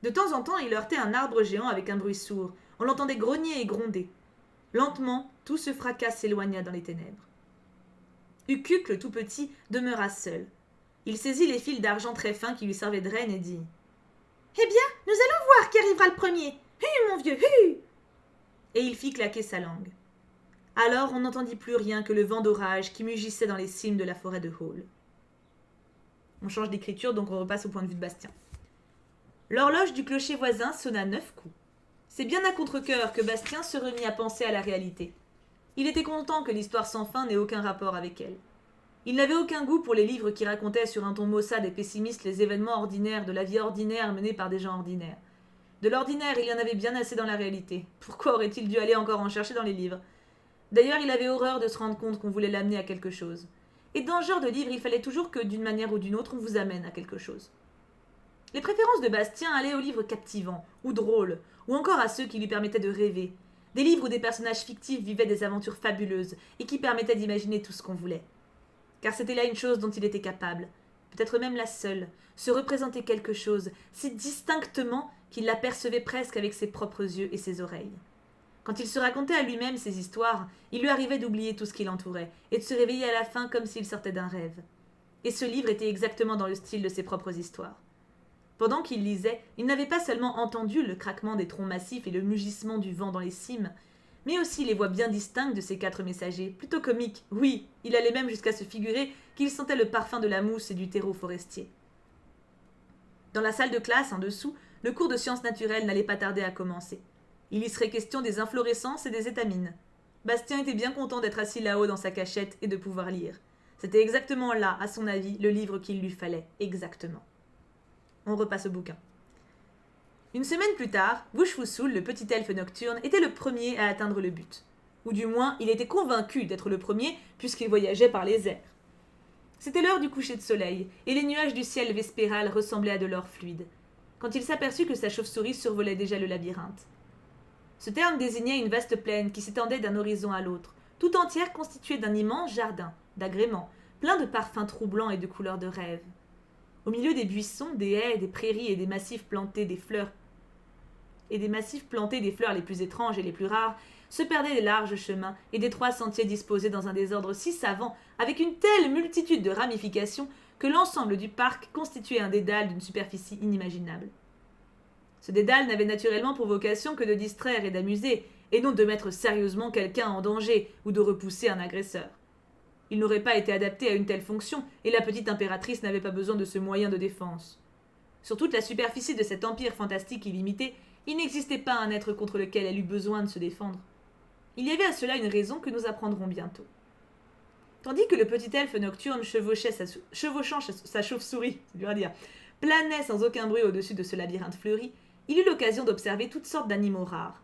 De temps en temps, il heurtait un arbre géant avec un bruit sourd. On l'entendait grogner et gronder. Lentement, tout ce fracas s'éloigna dans les ténèbres. Ukuk, le tout petit, demeura seul. Il saisit les fils d'argent très fins qui lui servaient de rênes et dit « Eh bien, nous allons voir qui arrivera le premier. Mon vieux, Et il fit claquer sa langue. Alors on n'entendit plus rien que le vent d'orage qui mugissait dans les cimes de la forêt de Hall. On change d'écriture, donc on repasse au point de vue de Bastien. L'horloge du clocher voisin sonna 9 coups. C'est bien à contre-cœur que Bastien se remit à penser à la réalité. Il était content que l'histoire sans fin n'ait aucun rapport avec elle. Il n'avait aucun goût pour les livres qui racontaient sur un ton maussade et pessimiste les événements ordinaires de la vie ordinaire menée par des gens ordinaires. De l'ordinaire, il y en avait bien assez dans la réalité. Pourquoi aurait-il dû aller encore en chercher dans les livres ? D'ailleurs, il avait horreur de se rendre compte qu'on voulait l'amener à quelque chose. Et dans ce genre de livre, il fallait toujours que, d'une manière ou d'une autre, on vous amène à quelque chose. Les préférences de Bastien allaient aux livres captivants, ou drôles, ou encore à ceux qui lui permettaient de rêver. Des livres où des personnages fictifs vivaient des aventures fabuleuses et qui permettaient d'imaginer tout ce qu'on voulait. Car c'était là une chose dont il était capable, peut-être même la seule, se représenter quelque chose, si distinctement qu'il l'apercevait presque avec ses propres yeux et ses oreilles. Quand il se racontait à lui-même ces histoires, il lui arrivait d'oublier tout ce qui l'entourait et de se réveiller à la fin comme s'il sortait d'un rêve. Et ce livre était exactement dans le style de ses propres histoires. Pendant qu'il lisait, il n'avait pas seulement entendu le craquement des troncs massifs et le mugissement du vent dans les cimes, mais aussi les voix bien distinctes de ces 4 messagers, plutôt comiques. Oui, il allait même jusqu'à se figurer qu'il sentait le parfum de la mousse et du terreau forestier. Dans la salle de classe, en dessous, le cours de sciences naturelles n'allait pas tarder à commencer. Il y serait question des inflorescences et des étamines. Bastien était bien content d'être assis là-haut dans sa cachette et de pouvoir lire. C'était exactement là, à son avis, le livre qu'il lui fallait, exactement. On repasse au bouquin. Une semaine plus tard, Wushwusul, le petit elfe nocturne, était le premier à atteindre le but. Ou du moins, il était convaincu d'être le premier, puisqu'il voyageait par les airs. C'était l'heure du coucher de soleil, et les nuages du ciel vespéral ressemblaient à de l'or fluide. quand il s'aperçut que sa chauve-souris survolait déjà le labyrinthe. Ce terme désignait une vaste plaine qui s'étendait d'un horizon à l'autre, tout entière constituée d'un immense jardin, d'agréments, plein de parfums troublants et de couleurs de rêve. Au milieu des buissons, des haies, des prairies et des massifs plantés des fleurs les plus étranges et les plus rares, se perdaient des larges chemins et d'étroits sentiers disposés dans un désordre si savant, avec une telle multitude de ramifications, que l'ensemble du parc constituait un dédale d'une superficie inimaginable. Ce dédale n'avait naturellement pour vocation que de distraire et d'amuser, et non de mettre sérieusement quelqu'un en danger ou de repousser un agresseur. Il n'aurait pas été adapté à une telle fonction, et la petite impératrice n'avait pas besoin de ce moyen de défense. Sur toute la superficie de cet empire fantastique illimité, il n'existait pas un être contre lequel elle eût besoin de se défendre. Il y avait à cela une raison que nous apprendrons bientôt. Tandis que le petit elfe nocturne chevauchant sa chauve-souris, c'est dur à dire, planait sans aucun bruit au-dessus de ce labyrinthe fleuri, il eut l'occasion d'observer toutes sortes d'animaux rares.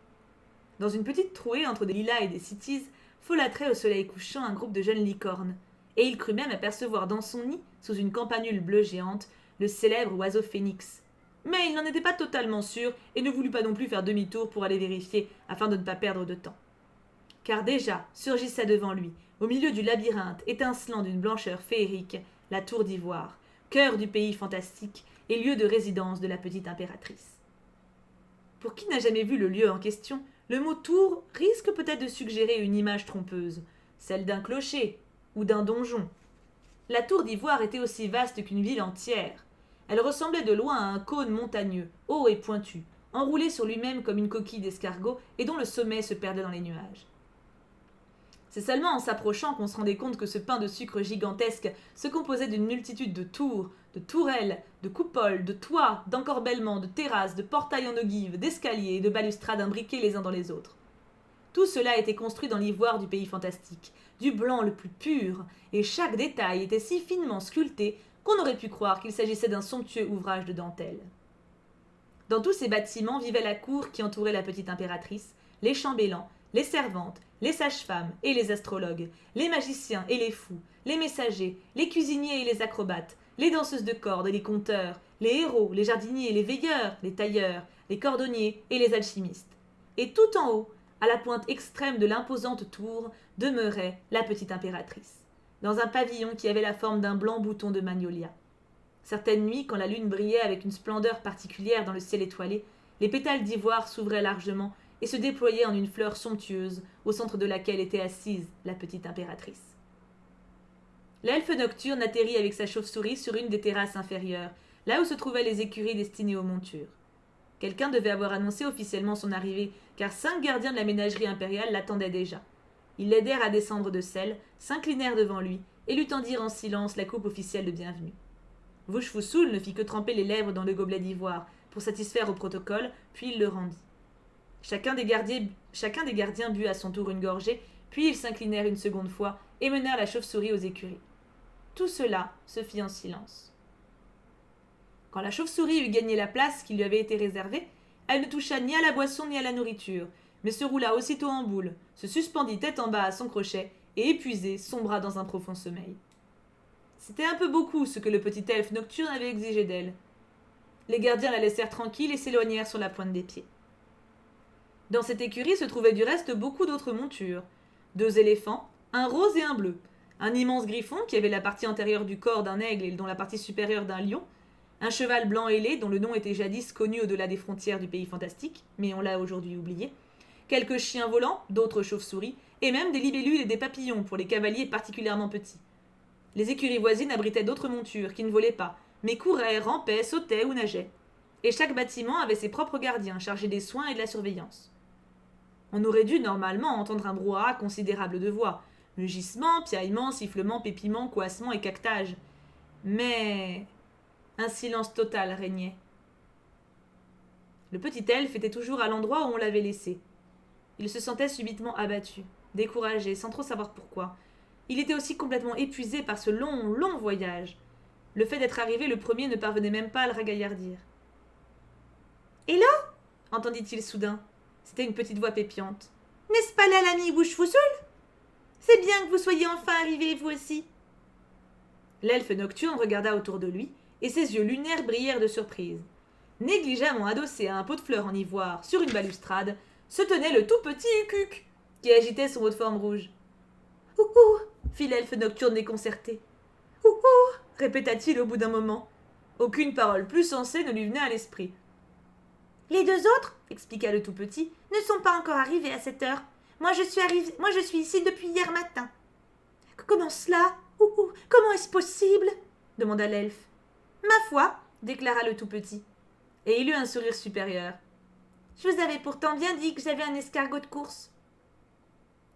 Dans une petite trouée entre des lilas et des cytises, folâtrait au soleil couchant un groupe de jeunes licornes, et il crut même apercevoir dans son nid, sous une campanule bleue géante, le célèbre oiseau phénix. Mais il n'en était pas totalement sûr et ne voulut pas non plus faire demi-tour pour aller vérifier afin de ne pas perdre de temps. Car déjà surgissait devant lui, au milieu du labyrinthe étincelant d'une blancheur féerique, la tour d'ivoire, cœur du pays fantastique et lieu de résidence de la petite impératrice. Pour qui n'a jamais vu le lieu en question, le mot tour risque peut-être de suggérer une image trompeuse, celle d'un clocher ou d'un donjon. La tour d'ivoire était aussi vaste qu'une ville entière. Elle ressemblait de loin à un cône montagneux, haut et pointu, enroulé sur lui-même comme une coquille d'escargot et dont le sommet se perdait dans les nuages. C'est seulement en s'approchant qu'on se rendait compte que ce pain de sucre gigantesque se composait d'une multitude de tours, de tourelles, de coupoles, de toits, d'encorbellements, de terrasses, de portails en ogive, d'escaliers et de balustrades imbriqués les uns dans les autres. Tout cela était construit dans l'ivoire du pays fantastique, du blanc le plus pur, et chaque détail était si finement sculpté qu'on aurait pu croire qu'il s'agissait d'un somptueux ouvrage de dentelle. Dans tous ces bâtiments vivait la cour qui entourait la petite impératrice, les chambellans, les servantes, les sages-femmes et les astrologues, les magiciens et les fous, les messagers, les cuisiniers et les acrobates, les danseuses de cordes et les conteurs, les héros, les jardiniers, les veilleurs, les tailleurs, les cordonniers et les alchimistes. Et tout en haut, à la pointe extrême de l'imposante tour, demeurait la petite impératrice, dans un pavillon qui avait la forme d'un blanc bouton de magnolia. Certaines nuits, quand la lune brillait avec une splendeur particulière dans le ciel étoilé, les pétales d'ivoire s'ouvraient largement et se déployaient en une fleur somptueuse, au centre de laquelle était assise la petite impératrice. L'elfe nocturne atterrit avec sa chauve-souris sur une des terrasses inférieures, là où se trouvaient les écuries destinées aux montures. Quelqu'un devait avoir annoncé officiellement son arrivée, car 5 gardiens de la ménagerie impériale l'attendaient déjà. Ils l'aidèrent à descendre de selle, s'inclinèrent devant lui et lui tendirent en silence la coupe officielle de bienvenue. Vushfusul ne fit que tremper les lèvres dans le gobelet d'ivoire pour satisfaire au protocole, puis il le rendit. Chacun des gardiens but à son tour une gorgée, puis ils s'inclinèrent une seconde fois et menèrent la chauve-souris aux écuries. Tout cela se fit en silence. Quand la chauve-souris eut gagné la place qui lui avait été réservée, elle ne toucha ni à la boisson ni à la nourriture, mais se roula aussitôt en boule, se suspendit tête en bas à son crochet et, épuisée, sombra dans un profond sommeil. C'était un peu beaucoup ce que le petit elfe nocturne avait exigé d'elle. Les gardiens la laissèrent tranquille et s'éloignèrent sur la pointe des pieds. Dans cette écurie se trouvaient du reste beaucoup d'autres montures. 2 éléphants, un rose et un bleu, un immense griffon qui avait la partie antérieure du corps d'un aigle et dont la partie supérieure d'un lion, un cheval blanc ailé dont le nom était jadis connu au-delà des frontières du pays fantastique, mais on l'a aujourd'hui oublié, quelques chiens volants, d'autres chauves-souris, et même des libellules et des papillons pour les cavaliers particulièrement petits. Les écuries voisines abritaient d'autres montures qui ne volaient pas, mais couraient, rampaient, sautaient ou nageaient. Et chaque bâtiment avait ses propres gardiens chargés des soins et de la surveillance. On aurait dû normalement entendre un brouhaha considérable de voix, mugissements, piaillements, sifflements, pépiments, coassements et caquetages. Mais un silence total régnait. Le petit elfe était toujours à l'endroit où on l'avait laissé. Il se sentait subitement abattu, découragé, sans trop savoir pourquoi. Il était aussi complètement épuisé par ce long, long voyage. Le fait d'être arrivé le premier ne parvenait même pas à le ragaillardir. « Et là ?» entendit-il soudain. C'était une petite voix pépiante. « N'est-ce pas là l'ami Vushfusul ? C'est bien que vous soyez enfin arrivé, vous aussi. » L'elfe nocturne regarda autour de lui, et ses yeux lunaires brillèrent de surprise. Négligemment adossé à un pot de fleurs en ivoire sur une balustrade, se tenait le tout petit Ucuc, qui agitait son haut de forme rouge. « Ouhou !» fit l'elfe nocturne déconcerté. « Ouhou !» répéta-t-il au bout d'un moment. Aucune parole plus sensée ne lui venait à l'esprit. « Les deux autres, expliqua le tout petit, ne sont pas encore arrivés à cette heure. Moi je suis ici depuis hier matin. »« Comment cela ? Ouhou ! Comment est-ce possible ?» demanda l'elfe. « Ma foi, déclara le tout petit. Et il eut un sourire supérieur. Je vous avais pourtant bien dit que j'avais un escargot de course.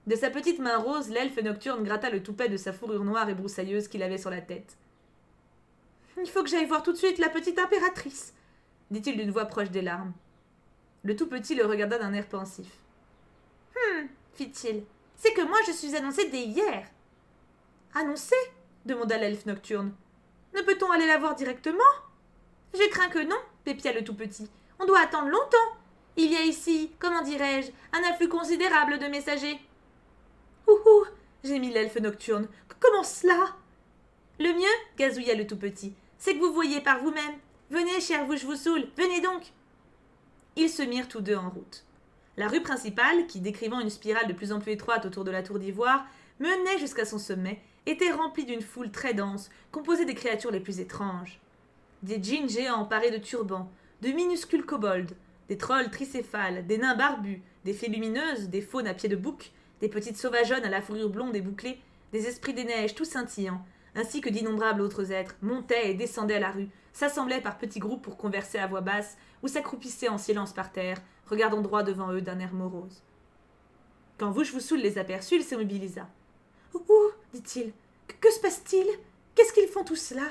De sa petite main rose, l'elfe nocturne gratta le toupet de sa fourrure noire et broussailleuse qu'il avait sur la tête. Il faut que j'aille voir tout de suite la petite impératrice, dit-il d'une voix proche des larmes. Le tout petit le regarda d'un air pensif. Fit-il, c'est que moi je suis annoncé dès hier. Annoncé demanda l'elfe nocturne. Ne peut-on aller la voir directement? Je crains que non, pépia le tout petit. On doit attendre longtemps. Il y a ici, comment dirais-je, un afflux considérable de messagers. Ouhou, gémit l'elfe nocturne. Comment cela? Le mieux, gazouilla le tout petit, c'est que vous voyiez par vous-même. Venez, cher vous, je vous saoule, venez donc. Ils se mirent tous deux en route. La rue principale, qui, décrivant une spirale de plus en plus étroite autour de la tour d'ivoire, menait jusqu'à son sommet, était remplie d'une foule très dense, composée des créatures les plus étranges. Des djinns géants parés de turbans, de minuscules kobolds, des trolls tricéphales, des nains barbus, des fées lumineuses, des faunes à pieds de bouc, des petites sauvageonnes à la fourrure blonde et bouclée, des esprits des neiges tout scintillants, ainsi que d'innombrables autres êtres, montaient et descendaient la rue, s'assemblaient par petits groupes pour converser à voix basse, ou s'accroupissaient en silence par terre, regardant droit devant eux d'un air morose. Quand Wouchwousoul les aperçut, il se mobilisa. « Ouh !» dit-il. « Que se passe-t-il? Qu'est-ce qu'ils font tous cela ?»«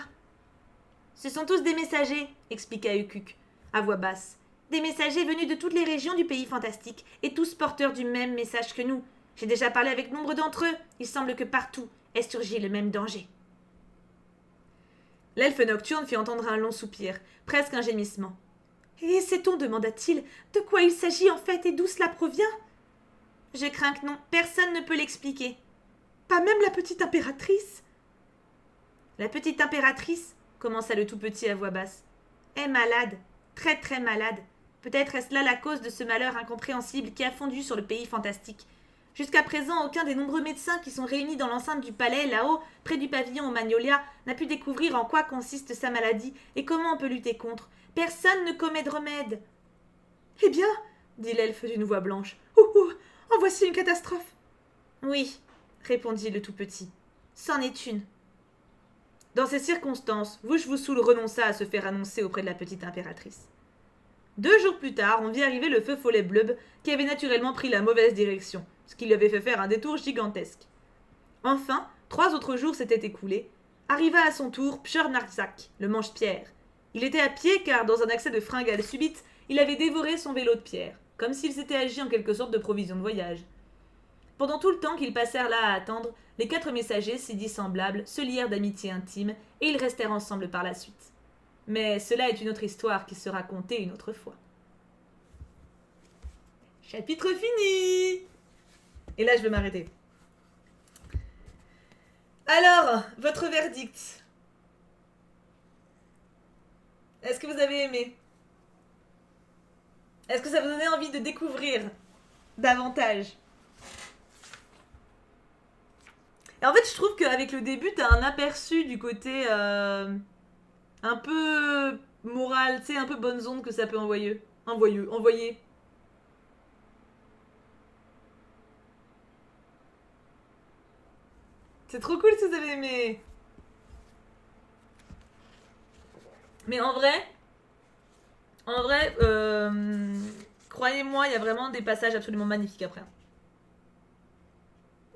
Ce sont tous des messagers, » expliqua Ucuc, à voix basse. « Des messagers venus de toutes les régions du pays fantastique, et tous porteurs du même message que nous. J'ai déjà parlé avec nombre d'entre eux. Il semble que partout est surgi le même danger. » L'elfe nocturne fit entendre un long soupir, presque un gémissement. « Et sait-on, demanda-t-il, de quoi il s'agit en fait et d'où cela provient ?»« Je crains que non, personne ne peut l'expliquer. »« Pas même la petite impératrice ?»« La petite impératrice, commença le tout petit à voix basse, est malade, très très malade. Peut-être est-ce là la cause de ce malheur incompréhensible qui a fondu sur le pays fantastique. Jusqu'à présent, aucun des nombreux médecins qui sont réunis dans l'enceinte du palais, là-haut, près du pavillon aux Magnolias, n'a pu découvrir en quoi consiste sa maladie et comment on peut lutter contre. Personne ne commet de remède. »« Eh bien, dit l'elfe d'une voix blanche, en voici une catastrophe. »« Oui, répondit le tout petit, c'en est une. » Dans ces circonstances, Wouchwousoul renonça à se faire annoncer auprès de la petite impératrice. 2 jours plus tard, on vit arriver le feu follet Blub, qui avait naturellement pris la mauvaise direction, ce qui lui avait fait faire un détour gigantesque. Enfin, 3 autres jours s'étaient écoulés. Arriva à son tour Pchornarzak, le mange-pierre. Il était à pied car, dans un accès de fringale subite, il avait dévoré son vélo de pierre, comme s'il s'était agi en quelque sorte de provision de voyage. Pendant tout le temps qu'ils passèrent là à attendre, les 4 messagers, si dissemblables, se lièrent d'amitié intime, et ils restèrent ensemble par la suite. Mais cela est une autre histoire qui sera contée une autre fois. Chapitre fini! Et là, je vais m'arrêter. Alors, votre verdict. Est-ce que vous avez aimé? Est-ce que ça vous donnait envie de découvrir davantage? Et en fait, je trouve qu'avec le début, t'as un aperçu du côté un peu moral, tu sais, un peu bonne onde que ça peut envoyer. C'est trop cool si vous avez aimé. Mais en vrai, croyez-moi, il y a vraiment des passages absolument magnifiques après.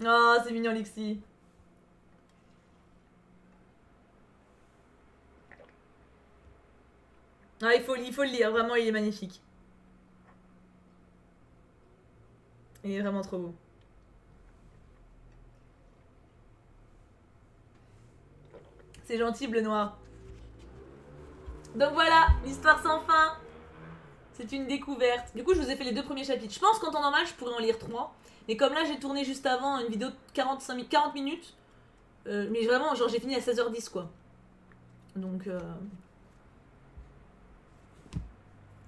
Oh, c'est mignon, Lixie. Ah, il faut le lire, vraiment, il est magnifique. Il est vraiment trop beau. C'est gentil, bleu noir. Donc voilà, l'histoire sans fin. C'est une découverte. Du coup, je vous ai fait les 2 premiers chapitres. Je pense qu'en temps normal, je pourrais en lire 3. Mais comme là, j'ai tourné juste avant une vidéo de 40 minutes. Mais vraiment, genre, j'ai fini à 16h10, quoi. Donc,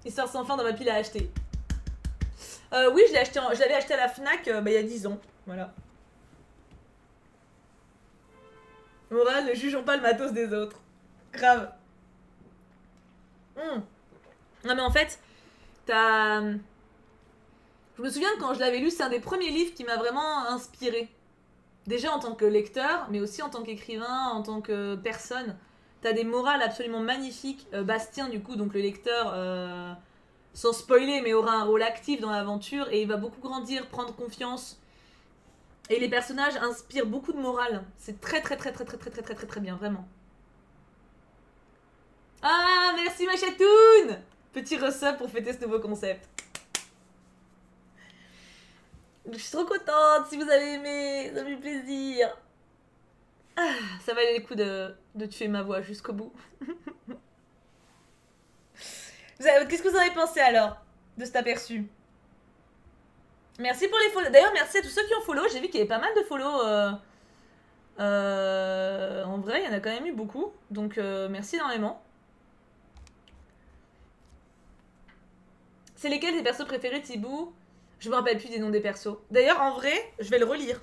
Histoire sans fin dans ma pile à acheter. Oui, je l'avais acheté à la Fnac il y a 10 ans. Voilà. Morale, ne jugeons pas le matos des autres. Grave. Non mais en fait, t'as... Je me souviens que quand je l'avais lu, c'est un des premiers livres qui m'a vraiment inspiré. Déjà en tant que lecteur, mais aussi en tant qu'écrivain, en tant que personne. T'as des morales absolument magnifiques. Bastien, du coup, donc le lecteur, sans spoiler, mais aura un rôle actif dans l'aventure et il va beaucoup grandir, prendre confiance. Et les personnages inspirent beaucoup de morale. C'est très très bien, vraiment. Ah, merci ma chatoune! Petit resub pour fêter ce nouveau concept. Je suis trop contente si vous avez aimé, ça fait plaisir. Ah, ça valait le coup de tuer ma voix jusqu'au bout. Qu'est-ce que vous en avez pensé alors de cet aperçu? Merci pour les follow. D'ailleurs, merci à tous ceux qui ont follow. J'ai vu qu'il y avait pas mal de follow. En vrai, il y en a quand même eu beaucoup. Donc, merci énormément. C'est lesquels tes persos préférés, Thibou? Je me rappelle plus des noms des persos. D'ailleurs, en vrai, je vais le relire.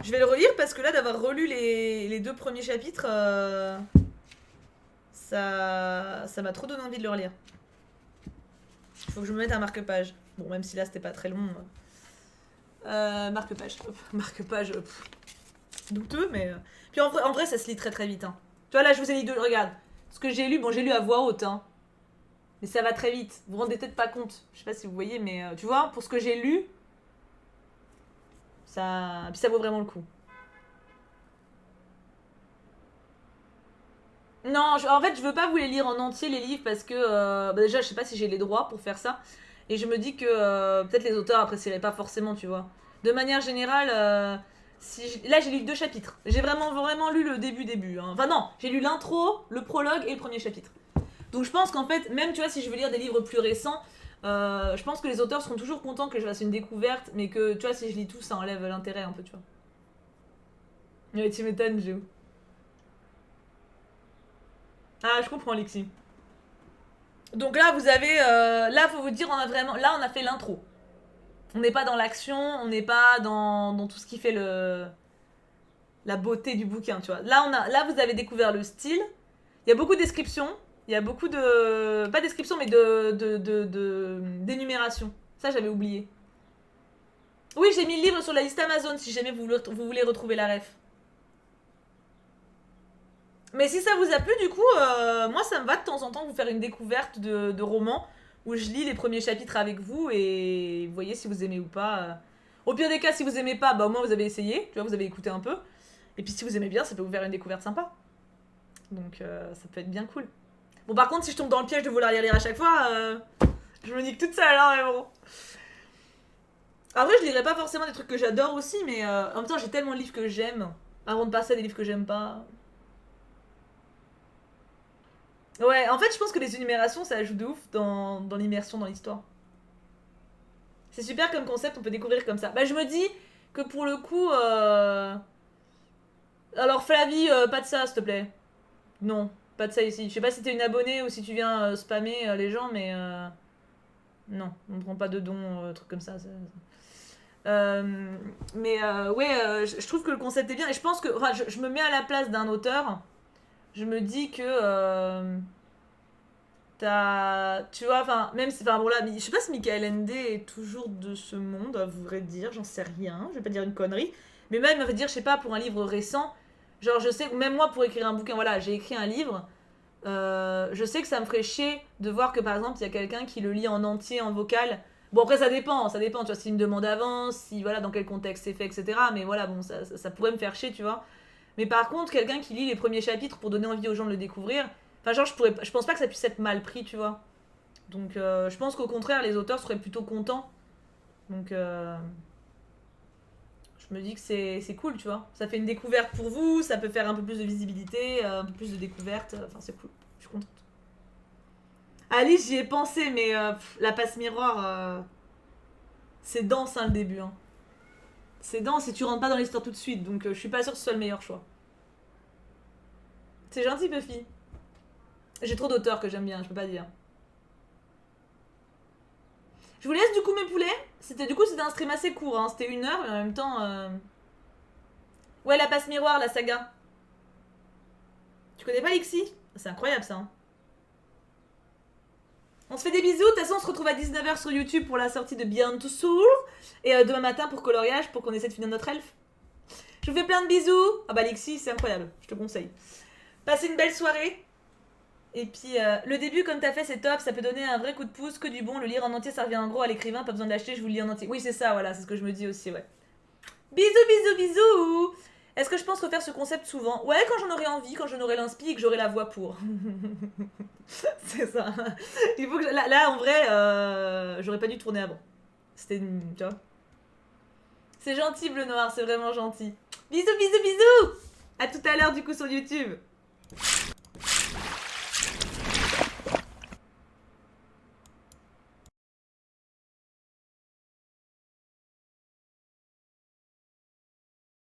Je vais le relire parce que là, d'avoir relu les 2 premiers chapitres, ça m'a trop donné envie de le relire. Il faut que je me mette un marque-page. Bon, même si là, c'était pas très long. Marque-page. Marque-page. Douteux, mais... Puis en vrai, ça se lit très très vite. Hein. Tu vois, là, je vous ai dit Regarde. Ce que j'ai lu, bon, j'ai lu à voix haute. Hein. Mais ça va très vite. Vous vous rendez peut-être pas compte. Je sais pas si vous voyez, mais tu vois, pour ce que j'ai lu, ça... Puis ça vaut vraiment le coup. Non, en fait, je veux pas vous les lire en entier, les livres, parce que... déjà, je sais pas si j'ai les droits pour faire ça. Et je me dis que peut-être les auteurs apprécieraient pas forcément, tu vois. De manière générale... Là, j'ai lu 2 chapitres. J'ai vraiment lu le début. Hein. Enfin non, j'ai lu l'intro, le prologue et le premier chapitre. Donc je pense qu'en fait, même tu vois, si je veux lire des livres plus récents, je pense que les auteurs seront toujours contents que je fasse une découverte, mais que tu vois, si je lis tout, ça enlève l'intérêt un peu, tu vois. Ouais, tu m'étonnes, Géo. Ah, je comprends, Alexis. Donc là, vous avez... là, faut vous dire, on a vraiment... Là, on a fait l'intro. On n'est pas dans l'action, on n'est pas dans tout ce qui fait la beauté du bouquin, tu vois. Là, vous avez découvert le style. Il y a beaucoup de descriptions. Il y a beaucoup de... Pas description, mais d'énumération. Ça, j'avais oublié. Oui, j'ai mis le livre sur la liste Amazon, si jamais vous voulez retrouver la ref. Mais si ça vous a plu, du coup, moi, ça me va de temps en temps vous faire une découverte de romans où je lis les premiers chapitres avec vous et vous voyez si vous aimez ou pas. Au pire des cas, si vous aimez pas, bah au moins vous avez essayé, tu vois, vous avez écouté un peu. Et puis si vous aimez bien, ça peut vous faire une découverte sympa. Donc ça peut être bien cool. Bon, par contre, si je tombe dans le piège de vouloir lire à chaque fois, je me nique toute seule, hein, mais bon. Après, je lirai pas forcément des trucs que j'adore aussi, mais en même temps, j'ai tellement de livres que j'aime. Avant de passer à des livres que j'aime pas. Ouais, en fait, je pense que les énumérations, ça ajoute de ouf dans l'immersion dans l'histoire. C'est super comme concept, on peut découvrir comme ça. Bah, je me dis que pour le coup... Alors, Flavie, pas de ça, s'il te plaît. Non, pas de ça ici. Je sais pas si t'es une abonnée ou si tu viens spammer les gens, mais... Non, on ne prend pas de dons, trucs comme ça. Mais ouais, je trouve que le concept est bien. Et je pense que... Enfin, je me mets à la place d'un auteur. Je me dis que... Tu vois, enfin, même si... Enfin, bon là, je sais pas si Michael Ende est toujours de ce monde, à vrai dire, j'en sais rien. Je vais pas dire une connerie. Mais même, à vrai dire, je sais pas, pour un livre récent... Genre, je sais, même moi, pour écrire un bouquin, voilà, j'ai écrit un livre. Je sais que ça me ferait chier de voir que, par exemple, il y a quelqu'un qui le lit en entier, en vocal. Bon, après, ça dépend, tu vois, s'il me demande avant, si, voilà, dans quel contexte c'est fait, etc. Mais voilà, bon, ça pourrait me faire chier, tu vois. Mais par contre, quelqu'un qui lit les premiers chapitres pour donner envie aux gens de le découvrir, enfin, genre, je pense pas que ça puisse être mal pris, tu vois. Donc, je pense qu'au contraire, les auteurs seraient plutôt contents. Donc, je me dis que c'est cool, tu vois. Ça fait une découverte pour vous, ça peut faire un peu plus de visibilité, un peu plus de découverte. Enfin, c'est cool. Je suis contente. Alice, j'y ai pensé, mais la passe miroir, c'est dense, hein, le début. Hein. C'est dense et tu rentres pas dans l'histoire tout de suite, donc je suis pas sûre que ce soit le meilleur choix. C'est gentil, Buffy. J'ai trop d'auteurs que j'aime bien, je peux pas dire. Je vous laisse du coup mes poulets. C'était un stream assez court, hein. C'était 1 heure, mais en même temps... Ouais, la passe miroir, la saga. Tu connais pas Lixi? C'est incroyable ça. Hein. On se fait des bisous. De toute façon, on se retrouve à 19 h sur YouTube pour la sortie de Beyond Two Soul. Et demain matin pour coloriage, pour qu'on essaie de finir notre elfe. Je vous fais plein de bisous. Ah bah Lixi, c'est incroyable. Je te conseille. Passez une belle soirée. Et puis, le début, comme t'as fait, c'est top. Ça peut donner un vrai coup de pouce. Que du bon. Le lire en entier, ça revient en gros à l'écrivain. Pas besoin de l'acheter, je vous le lis en entier. Oui, c'est ça, voilà. C'est ce que je me dis aussi, ouais. Bisous, bisous, bisous. Est-ce que je pense refaire ce concept souvent? Ouais, quand j'en aurai envie, quand j'en aurai l'inspi et que j'aurai la voix pour. C'est ça. Il faut que là, en vrai, j'aurais pas dû tourner avant. C'était tu vois. C'est gentil, Bleu Noir, c'est vraiment gentil. Bisous, bisous, bisous. À tout à l'heure, du coup, sur YouTube.